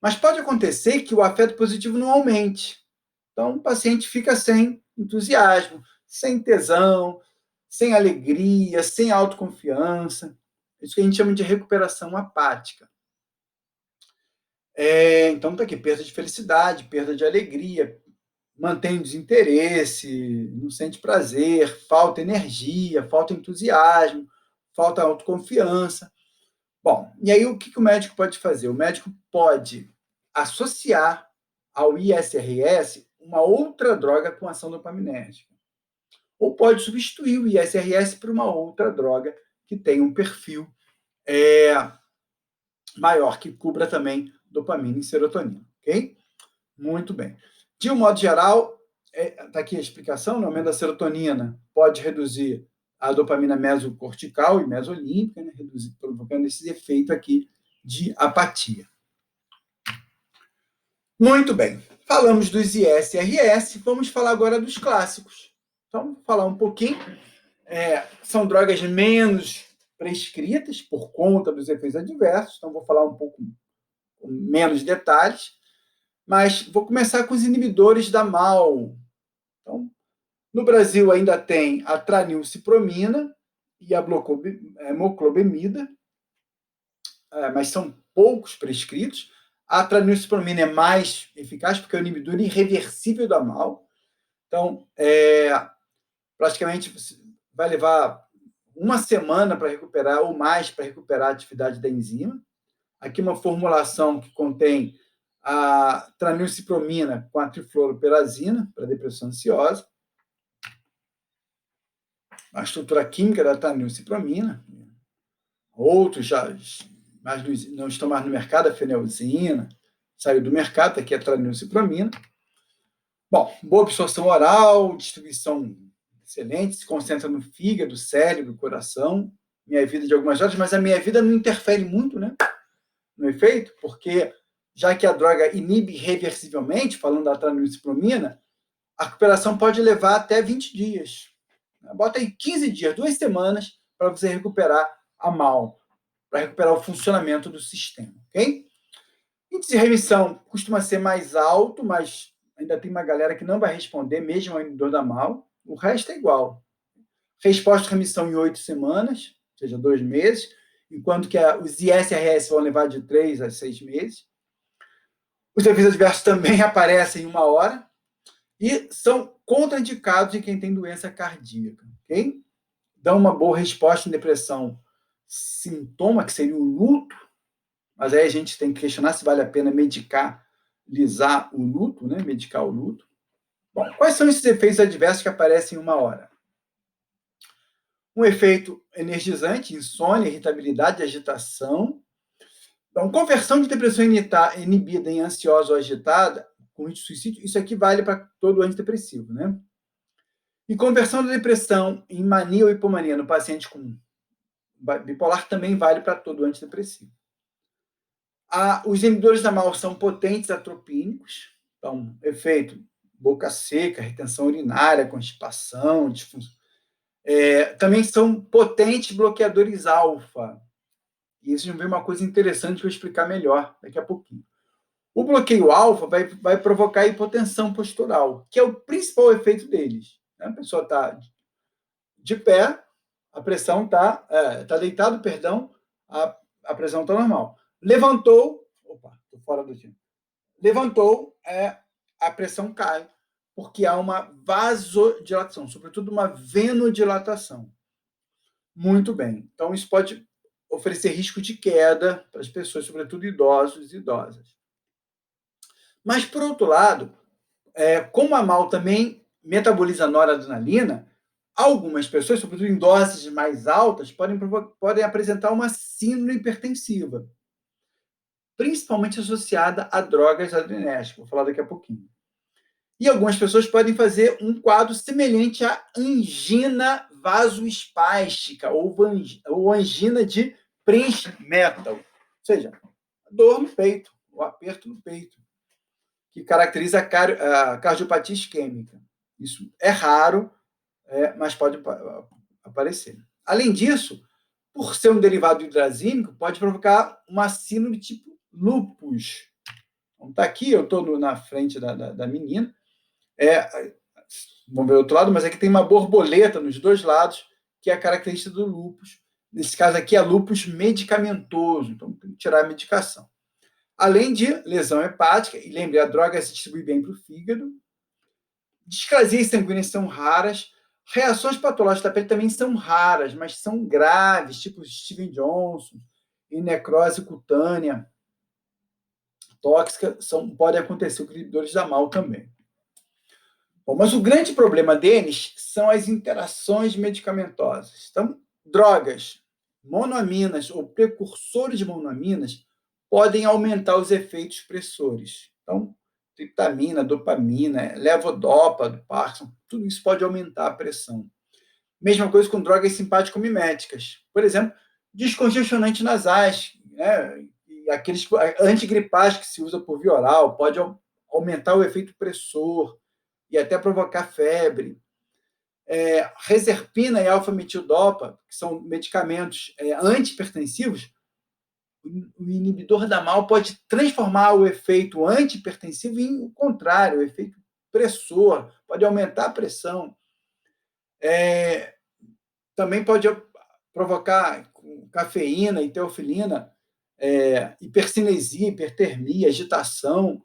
Mas pode acontecer que o afeto positivo não aumente. Então, o paciente fica sem entusiasmo, sem tesão, sem alegria, sem autoconfiança. Isso que a gente chama de recuperação apática. Então, está aqui, perda de felicidade, perda de alegria, mantém o desinteresse, não sente prazer, falta energia, falta entusiasmo, falta autoconfiança. Bom, e aí o que o médico pode fazer? O médico pode associar ao ISRS uma outra droga com ação dopaminérgica. Ou pode substituir o ISRS por uma outra droga que tem um perfil maior, que cubra também dopamina e serotonina, ok? Muito bem. De um modo geral, está aqui a explicação, o aumento da serotonina pode reduzir a dopamina mesocortical e mesolímbica, né, provocando esse efeito aqui de apatia. Muito bem. Falamos dos ISRS, vamos falar agora dos clássicos. Então, vamos falar um pouquinho. São drogas menos prescritas por conta dos efeitos adversos, então vou falar um pouco com menos detalhes, mas vou começar com os inibidores da MAO. Então, no Brasil ainda tem a tranilcipromina e a moclobemida, mas são poucos prescritos. A tranilcipromina é mais eficaz porque é o inibidor irreversível da MAO. Então, praticamente vai levar uma semana para recuperar, ou mais, para recuperar a atividade da enzima. Aqui uma formulação que contém a tranilcipromina com a trifluoroperazina, para depressão ansiosa. A estrutura química da tranilcipromina. Outros já mas não estão mais no mercado, a fenelzina saiu do mercado, aqui é a tranilcipromina. Bom, boa absorção oral, distribuição excelente, se concentra no fígado, cérebro, coração, minha vida de algumas horas, mas a minha vida não interfere muito, né, no efeito, porque já que a droga inibe reversivelmente, falando da tranilcipromina, a recuperação pode levar até 20 dias. Bota aí 15 dias, 2 semanas, para você recuperar a mal, para recuperar o funcionamento do sistema, ok? Índice de remissão costuma ser mais alto, mas ainda tem uma galera que não vai responder, mesmo ao inibidor da mal. O resto é igual. Resposta de remissão em 8 semanas, ou seja, 2 meses, enquanto que os ISRS vão levar de 3 a 6 meses. Os efeitos adversos também aparecem em 1 hora e são contraindicados em quem tem doença cardíaca, ok? Dão uma boa resposta em depressão sintoma, que seria o luto, mas aí a gente tem que questionar se vale a pena medicalizar o luto, né? Medicar o luto. Bom, quais são esses efeitos adversos que aparecem em 1 hora? Um efeito energizante, insônia, irritabilidade, agitação. Então, conversão de depressão inibida em ansiosa ou agitada, com risco de suicídio, isso aqui vale para todo antidepressivo, né? E conversão da depressão em mania ou hipomania no paciente com bipolar também vale para todo antidepressivo. Os inibidores da mal são potentes atropínicos, então, efeito boca seca, retenção urinária, constipação, disfunção. Também são potentes bloqueadores alfa. E isso já vem uma coisa interessante que eu vou explicar melhor daqui a pouquinho. O bloqueio alfa vai provocar hipotensão postural, que é o principal efeito deles. A pessoa está de pé, a pressão está deitado, perdão, a pressão está normal. Levantou, estou fora do time. Levantou, a pressão cai, porque há uma vasodilatação, sobretudo uma venodilatação. Muito bem. Então, isso pode oferecer risco de queda para as pessoas, sobretudo idosos e idosas. Mas, por outro lado, como a mal também metaboliza noradrenalina, algumas pessoas, sobretudo em doses mais altas, podem apresentar uma síndrome hipertensiva, principalmente associada a drogas adrenérgicas, vou falar daqui a pouquinho. E algumas pessoas podem fazer um quadro semelhante à angina vasoespástica ou angina de Prince-Metal, ou seja, dor no peito, o aperto no peito, que caracteriza a cardiopatia isquêmica. Isso é raro, mas pode aparecer. Além disso, por ser um derivado hidrazínico, pode provocar uma síndrome tipo lúpus. Então, está aqui, eu estou na frente da menina. Vamos ver o outro lado, mas aqui tem uma borboleta nos dois lados, que é a característica do lúpus. Nesse caso aqui é lúpus medicamentoso, então tem que tirar a medicação. Além de lesão hepática, e lembre, a droga se distribui bem para o fígado. Displasias sanguíneas são raras. Reações patológicas da pele também são raras, mas são graves, tipo Steven Johnson, e necrose cutânea tóxica, podem acontecer com inibidores da mal também. Bom, mas o grande problema deles são as interações medicamentosas. Então, drogas, monoaminas ou precursores de monoaminas podem aumentar os efeitos pressores. Então, triptamina, dopamina, levodopa do Parkinson, tudo isso pode aumentar a pressão. Mesma coisa com drogas simpático-miméticas. Por exemplo, descongestionantes nasais, né? E aqueles antigripais que se usa por via oral, pode aumentar o efeito pressor e até provocar febre. Reserpina e alfa-metildopa, que são medicamentos antihipertensivos, o inibidor da mal pode transformar o efeito antihipertensivo em o contrário, o efeito pressor, pode aumentar a pressão. Também pode provocar cafeína e teofilina, hipercinesia, hipertermia, agitação.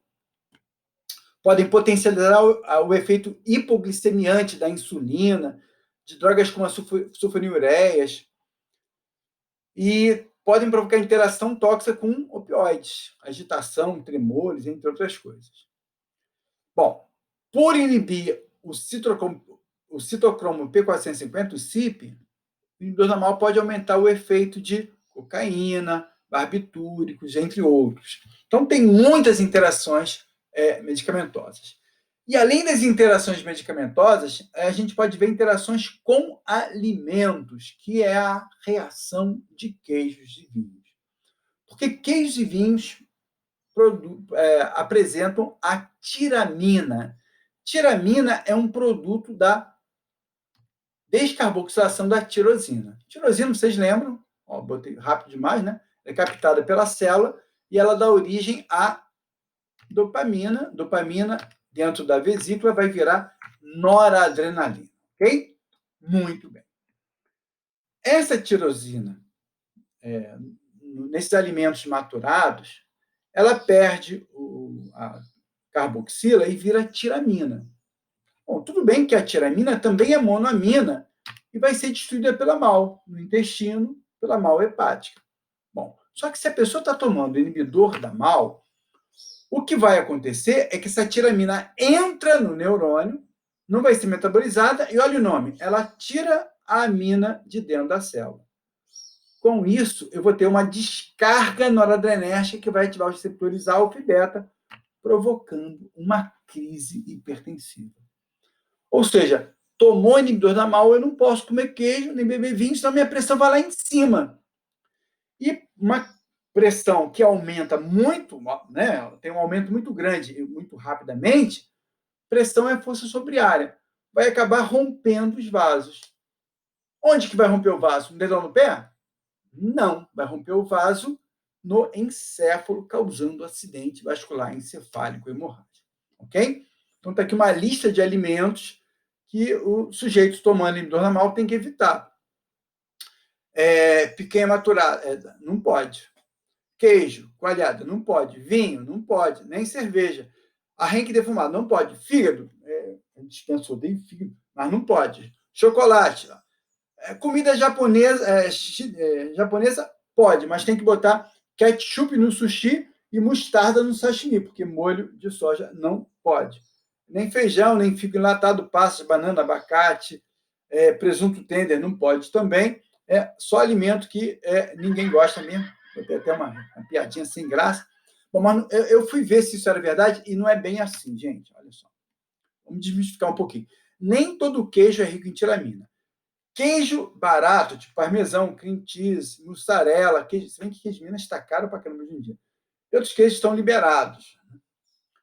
Podem potencializar o efeito hipoglicemiante da insulina. de drogas como a sulfonilureias, e podem provocar interação tóxica com opioides, agitação, tremores, entre outras coisas. Bom, por inibir o citocromo P450, o CYP, o inibidor da MAO pode aumentar o efeito de cocaína, barbitúricos, entre outros. Então, tem muitas interações medicamentosas. E além das interações medicamentosas, a gente pode ver interações com alimentos, que é a reação de queijos e vinhos. Porque queijos e vinhos apresentam a tiramina. Tiramina é um produto da descarboxilação da tirosina. Tirosina, vocês lembram? Ó, botei rápido demais, né? É captada pela célula e ela dá origem à dopamina. Dopamina, dentro da vesícula, vai virar noradrenalina. Ok? Muito bem. Essa tirosina, nesses alimentos maturados, ela perde a carboxila e vira tiramina. Bom, tudo bem que a tiramina também é monoamina e vai ser destruída pela MAO, no intestino, pela MAO hepática. Bom, só que se a pessoa está tomando inibidor da MAO, o que vai acontecer é que essa tiramina entra no neurônio, não vai ser metabolizada, e olha o nome, ela tira a amina de dentro da célula. Com isso, eu vou ter uma descarga noradrenérgica que vai ativar os receptores alfa e beta, provocando uma crise hipertensiva. Ou seja, tomou inibidor da MAO, eu não posso comer queijo, nem beber vinho, senão minha pressão vai lá em cima. E uma pressão que aumenta muito, né, tem um aumento muito grande e muito rapidamente, pressão é força sobre área. Vai acabar rompendo os vasos. Onde que vai romper o vaso? No dedão no pé? Não, vai romper o vaso no encéfalo, causando acidente vascular encefálico hemorrágico. Ok? Então, está aqui uma lista de alimentos que o sujeito tomando inibidor da MAO tem que evitar. Picanha maturada, não pode. Queijo, coalhada, não pode. Vinho, não pode. Nem cerveja. Arranque defumado, não pode. Fígado, dispenso, odeio fígado, mas não pode. Chocolate, comida japonesa, japonesa pode, mas tem que botar ketchup no sushi e mostarda no sashimi, porque molho de soja não pode. Nem feijão, nem figo enlatado, passas, banana, abacate, presunto tender não pode também. É só alimento que ninguém gosta mesmo. Vou ter até uma piadinha sem graça. Bom, mas eu fui ver se isso era verdade e não é bem assim, gente. Olha só. Vamos desmistificar um pouquinho. Nem todo queijo é rico em tiramina. Queijo barato, tipo parmesão, cream cheese, mussarela, queijo. Se bem que queijo de Minas está caro para caramba hoje em dia. Outros queijos estão liberados.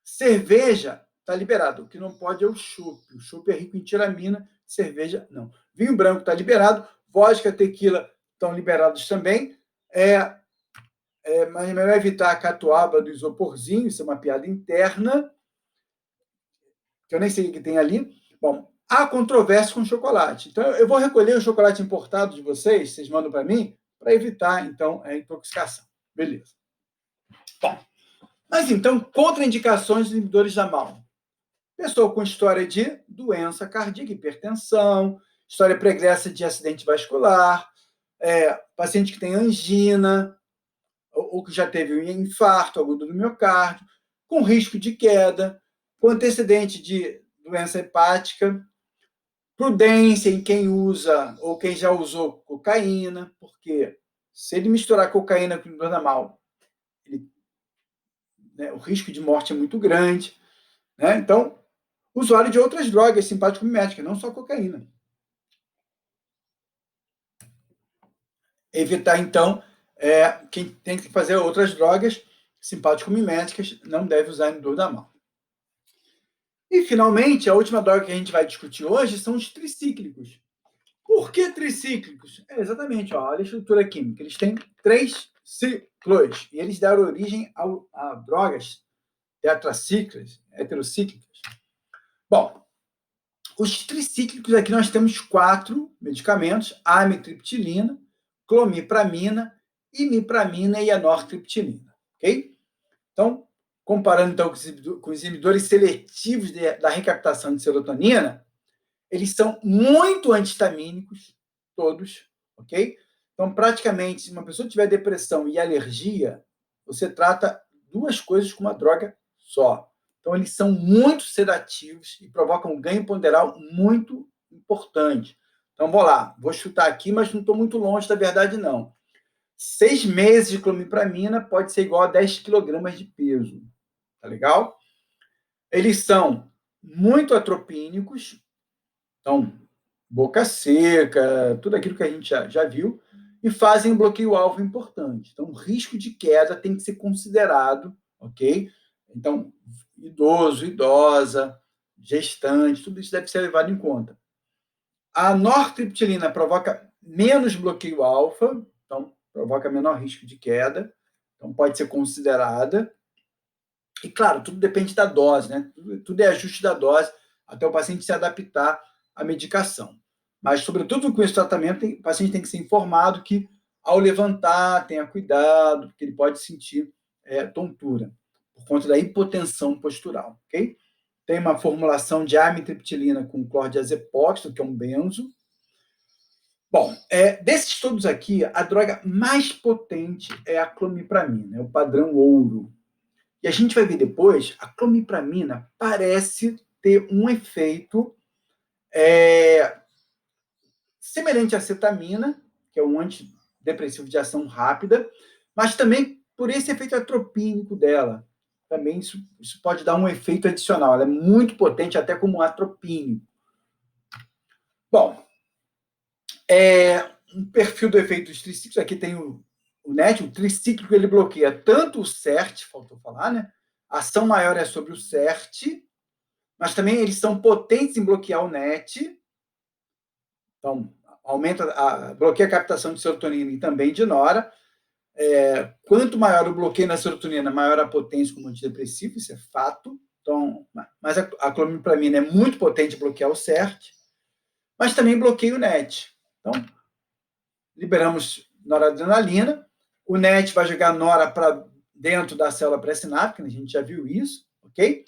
Cerveja está liberado. O que não pode é o chopp. O chopp é rico em tiramina, cerveja não. Vinho branco está liberado. Vodka, tequila estão liberados também. Mas é melhor evitar a catuaba do isoporzinho, isso é uma piada interna, que eu nem sei o que tem ali. Bom, há controvérsia com chocolate. Então, eu vou recolher o chocolate importado de vocês mandam para mim, para evitar, então, a intoxicação. Beleza. Bom, mas então, contraindicações de inibidores da MAO. Pessoa com história de doença cardíaca, hipertensão, história pregressa de acidente vascular, paciente que tem angina, ou que já teve um infarto agudo do miocárdio, com risco de queda, com antecedente de doença hepática, prudência em quem usa ou quem já usou cocaína, porque se ele misturar cocaína com inibidor da MAO, o risco de morte é muito grande. Né? Então, usuário de outras drogas simpático-miméticas, não só cocaína. Evitar, então, quem tem que fazer outras drogas simpático-miméticas não deve usar inibidor da MAO. E, finalmente, a última droga que a gente vai discutir hoje são os tricíclicos. Por que tricíclicos? Exatamente, olha a estrutura química. Eles têm 3 ciclos e eles deram origem a drogas tetracíclicas, heterocíclicas. Bom, os tricíclicos aqui nós temos 4 medicamentos: amitriptilina, clomipramina, imipramina e a nortriptilina. Ok? Então, comparando então com os inibidores seletivos da recaptação de serotonina, eles são muito antihistamínicos, todos, ok? Então, praticamente, se uma pessoa tiver depressão e alergia, você trata duas coisas com uma droga só. Então, eles são muito sedativos e provocam um ganho ponderal muito importante. Então, vou chutar aqui, mas não estou muito longe da verdade, não. 6 meses de clomipramina pode ser igual a 10 quilogramas de peso. Tá legal? Eles são muito atropínicos, então, boca seca, tudo aquilo que a gente já viu, e fazem um bloqueio-alvo importante. Então, o risco de queda tem que ser considerado, ok? Então, idoso, idosa, gestante, tudo isso deve ser levado em conta. A nortriptilina provoca menos bloqueio alfa, então provoca menor risco de queda, então pode ser considerada. E, claro, tudo depende da dose, né? Tudo é ajuste da dose, até o paciente se adaptar à medicação. Mas, sobretudo com esse tratamento, o paciente tem que ser informado que, ao levantar, tenha cuidado, porque ele pode sentir tontura, por conta da hipotensão postural, ok? Tem uma formulação de amitriptilina com clordiazepóxito, que é um benzo. Bom, desses todos aqui, a droga mais potente é a clomipramina, é o padrão ouro. E a gente vai ver depois, a clomipramina parece ter um efeito semelhante à cetamina, que é um antidepressivo de ação rápida, mas também por esse efeito atropínico dela. Também isso pode dar um efeito adicional. Ela é muito potente, até como um atropínico. Bom, um perfil do efeito dos tricíclicos, aqui tem o NET, o tricíclico ele bloqueia tanto o CERT, faltou falar, né? A ação maior é sobre o CERT, mas também eles são potentes em bloquear o NET, então bloqueia a captação de serotonina e também de nora. Quanto maior o bloqueio na serotonina, maior a potência como antidepressivo, isso é fato. Então, mas a clomipramina é muito potente em bloquear o CERT, mas também bloqueia o NET. Então, liberamos noradrenalina, o NET vai jogar nora para dentro da célula pré-sináptica, a gente já viu isso, ok?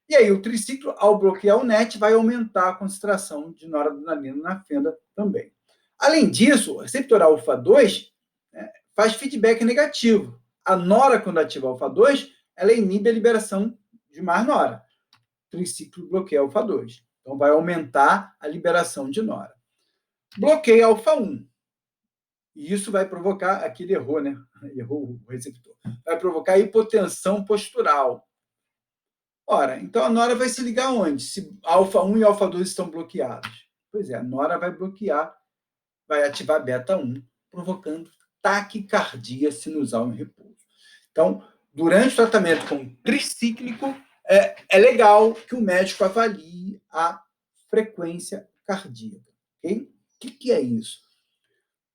E aí o triciclo, ao bloquear o NET, vai aumentar a concentração de noradrenalina na fenda também. Além disso, o receptor alfa-2 faz feedback negativo. A nora, quando ativa alfa-2, ela inibe a liberação de mais nora. O triciclo bloqueia alfa-2. Então, vai aumentar a liberação de nora. Bloqueia alfa-1. E isso vai provocar, aqui ele errou, né? Errou o receptor. Vai provocar hipotensão postural. Ora, então a nora vai se ligar onde? Se alfa-1 e alfa-2 estão bloqueados. Pois é, a nora vai bloquear, vai ativar beta-1, provocando taquicardia sinusal em repouso. Então, durante o tratamento com tricíclico, é legal que o médico avalie a frequência cardíaca. Okay? O que é isso?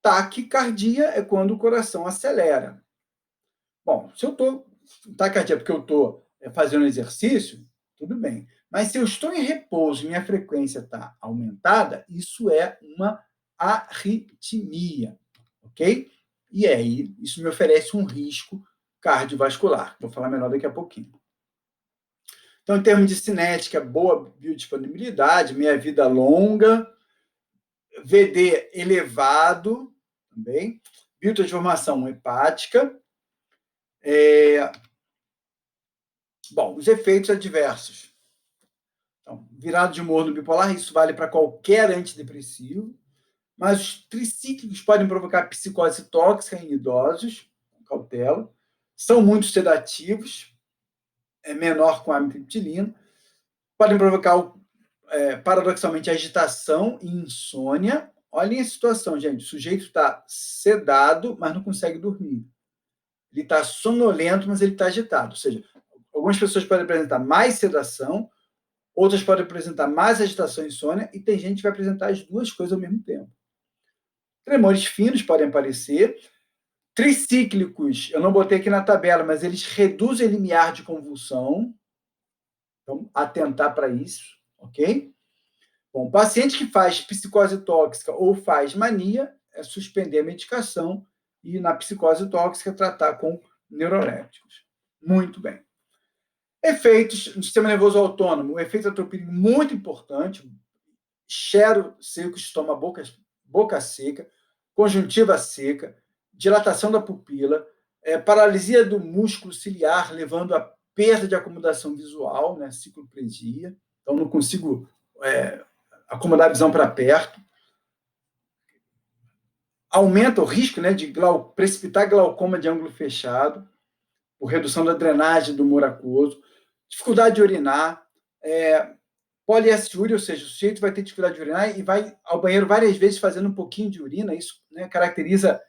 Taquicardia é quando o coração acelera. Bom, se eu estou taquicardia porque eu estou fazendo exercício, tudo bem. Mas se eu estou em repouso e minha frequência está aumentada, isso é uma arritmia, ok? E aí, isso me oferece um risco cardiovascular. Vou falar melhor daqui a pouquinho. Então, em termos de cinética, boa biodisponibilidade, meia-vida longa, VD elevado, também, biotransformação hepática. Bom, os efeitos adversos. Então, virado de humor no bipolar, isso vale para qualquer antidepressivo, mas os tricíclicos podem provocar psicose tóxica em idosos, cautela, são muito sedativos, é menor com a amitriptilina, podem provocar, paradoxalmente, agitação e insônia. Olhem a situação, gente, o sujeito está sedado, mas não consegue dormir. Ele está sonolento, mas ele está agitado, ou seja, algumas pessoas podem apresentar mais sedação, outras podem apresentar mais agitação e insônia, e tem gente que vai apresentar as duas coisas ao mesmo tempo. Tremores finos podem aparecer. Tricíclicos, eu não botei aqui na tabela, mas eles reduzem o limiar de convulsão. Então, atentar para isso, ok? Bom, paciente que faz psicose tóxica ou faz mania, é suspender a medicação e, na psicose tóxica, tratar com neurolépticos. Muito bem. Efeitos no sistema nervoso autônomo. O efeito atropínico muito importante. xero seco, estômago, boca seca, conjuntiva seca, dilatação da pupila, paralisia do músculo ciliar, levando a perda de acomodação visual, né, cicloplegia, então não consigo acomodar a visão para perto. Aumenta o risco, né, de precipitar glaucoma de ângulo fechado, por redução da drenagem do humor aquoso, dificuldade de urinar, poliaciúria, ou seja, o sujeito vai ter dificuldade de urinar e vai ao banheiro várias vezes fazendo um pouquinho de urina, isso, né, caracteriza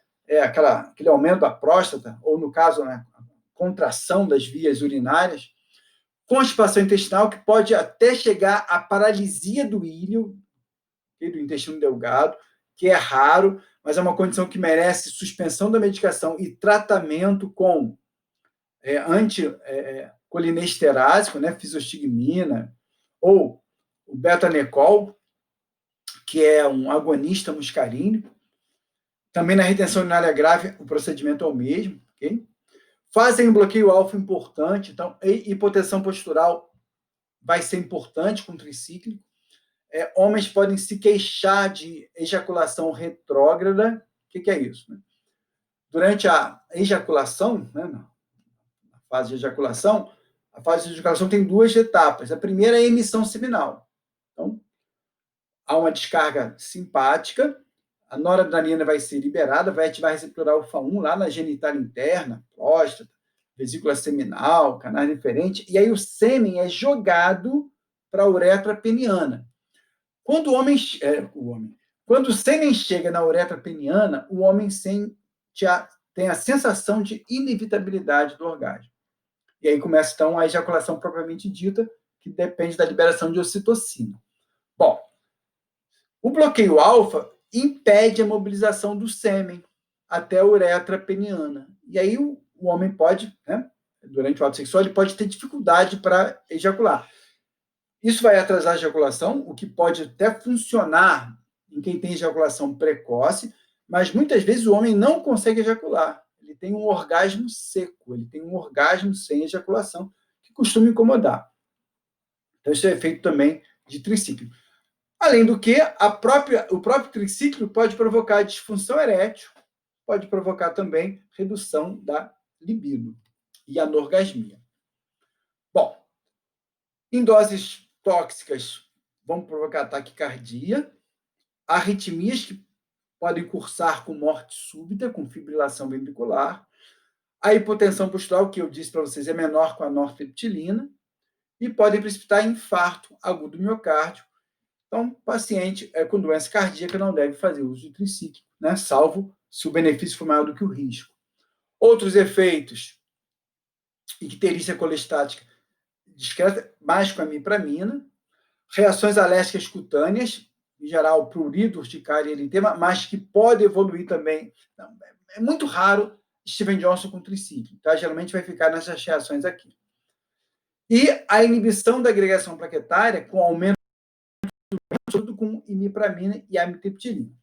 aquele aumento da próstata, ou no caso, né, contração das vias urinárias, constipação intestinal, que pode até chegar à paralisia do íleo, do intestino delgado, que é raro, mas é uma condição que merece suspensão da medicação e tratamento com anticolinesterase, né, fisostigmina, ou o betanecol, que é um agonista muscarínico. Também na retenção urinária grave, o procedimento é o mesmo, ok? Fazem um bloqueio alfa importante, então hipotensão postural vai ser importante com tricíclico. Homens podem se queixar de ejaculação retrógrada. O que é isso? Né? Durante a ejaculação, né, na fase de ejaculação, a fase de ejaculação tem duas etapas. A primeira é a emissão seminal. Então, há uma descarga simpática, a noradrenalina vai ser liberada, vai ativar a receptora alfa-1 lá na genital interna, próstata, vesícula seminal, canal deferente, e aí o sêmen é jogado para a uretra peniana. Quando quando o sêmen chega na uretra peniana, o homem tem a sensação de inevitabilidade do orgasmo. E aí começa, então, a ejaculação propriamente dita, que depende da liberação de ocitocina. Bom, o bloqueio alfa impede a mobilização do sêmen até a uretra peniana. E aí o homem pode, né, durante o ato sexual, ele pode ter dificuldade para ejacular. Isso vai atrasar a ejaculação, o que pode até funcionar em quem tem ejaculação precoce, mas muitas vezes o homem não consegue ejacular. Ele tem um orgasmo seco, ele tem um orgasmo sem ejaculação, que costuma incomodar. Então, isso é efeito também de triciclo. Além do que, o próprio triciclo pode provocar disfunção erétil, pode provocar também redução da libido e anorgasmia. Bom, em doses tóxicas vão provocar taquicardia, arritmias que podem cursar com morte súbita, com fibrilação ventricular, a hipotensão postural, que eu disse para vocês, é menor com a norfeptilina, e podem precipitar infarto agudo do miocárdio. Então, paciente com doença cardíaca não deve fazer uso de tricíclico, né? Salvo se o benefício for maior do que o risco. Outros efeitos, icterícia colestática discreta, mais com a imipramina, reações alérgicas cutâneas, em geral, prurido, urticária e eritema, mas que pode evoluir também. Não, é muito raro Steven Johnson com tricíclico, tá? Geralmente vai ficar nessas reações aqui. E a inibição da agregação plaquetária com aumento junto com imipramina e amitriptilina.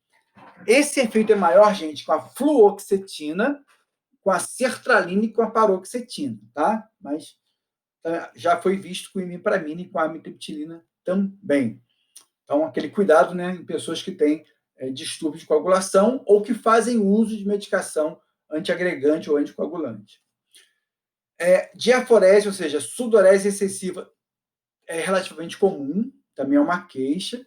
Esse efeito é maior, gente, com a fluoxetina, com a sertralina e com a paroxetina, tá? Mas já foi visto com imipramina e com a amitriptilina também. Então, aquele cuidado, né, em pessoas que têm distúrbio de coagulação ou que fazem uso de medicação antiagregante ou anticoagulante. Diaforese, ou seja, sudorese excessiva, é relativamente comum, também é uma queixa.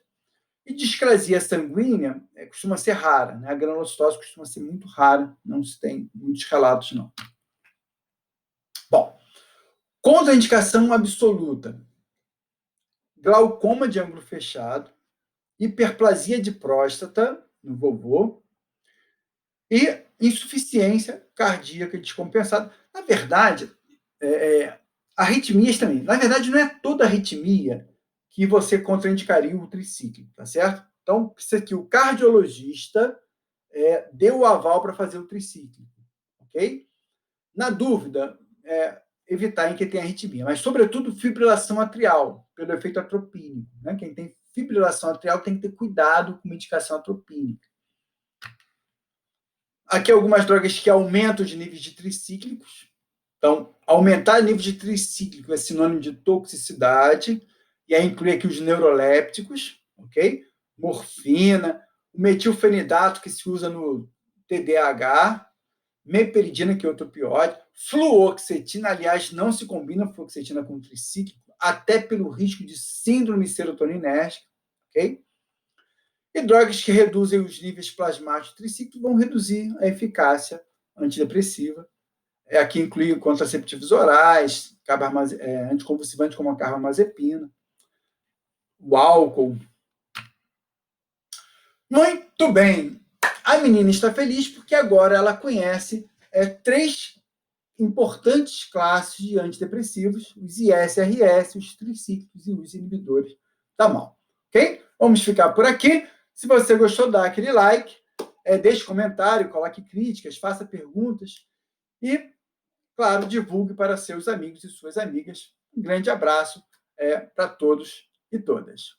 E discrasia sanguínea costuma ser rara, né? A granulocitose costuma ser muito rara, não se tem muitos relatos, não. Bom, contraindicação absoluta: glaucoma de ângulo fechado, hiperplasia de próstata no vovô e insuficiência cardíaca descompensada. Na verdade, arritmias também. Na verdade, não é toda arritmia que você contraindicaria o tricíclico, tá certo? Então, precisa que o cardiologista dê o aval para fazer o tricíclico, ok? Na dúvida, evitar em quem tem arritmia, mas, sobretudo, fibrilação atrial, pelo efeito atropínico, né? Quem tem fibrilação atrial tem que ter cuidado com medicação atropínica. Aqui algumas drogas que aumentam os níveis de tricíclicos. Então, aumentar o nível de tricíclico é sinônimo de toxicidade, e aí inclui aqui os neurolépticos, ok? morfina, o metilfenidato, que se usa no TDAH, meperidina, que é outro opioide, fluoxetina, aliás, não se combina fluoxetina com tricíclico, até pelo risco de síndrome serotoninérgica, ok? E drogas que reduzem os níveis plasmáticos tricíclicos vão reduzir a eficácia antidepressiva. Aqui inclui contraceptivos orais, anticonvulsivantes como a carbamazepina, o álcool. Muito bem. A menina está feliz porque agora ela conhece 3 importantes classes de antidepressivos, os ISRS, os tricíclicos e os inibidores da MAO. Ok? Vamos ficar por aqui. Se você gostou, dá aquele like, deixe comentário, coloque críticas, faça perguntas e, claro, divulgue para seus amigos e suas amigas. Um grande abraço para todos e todas.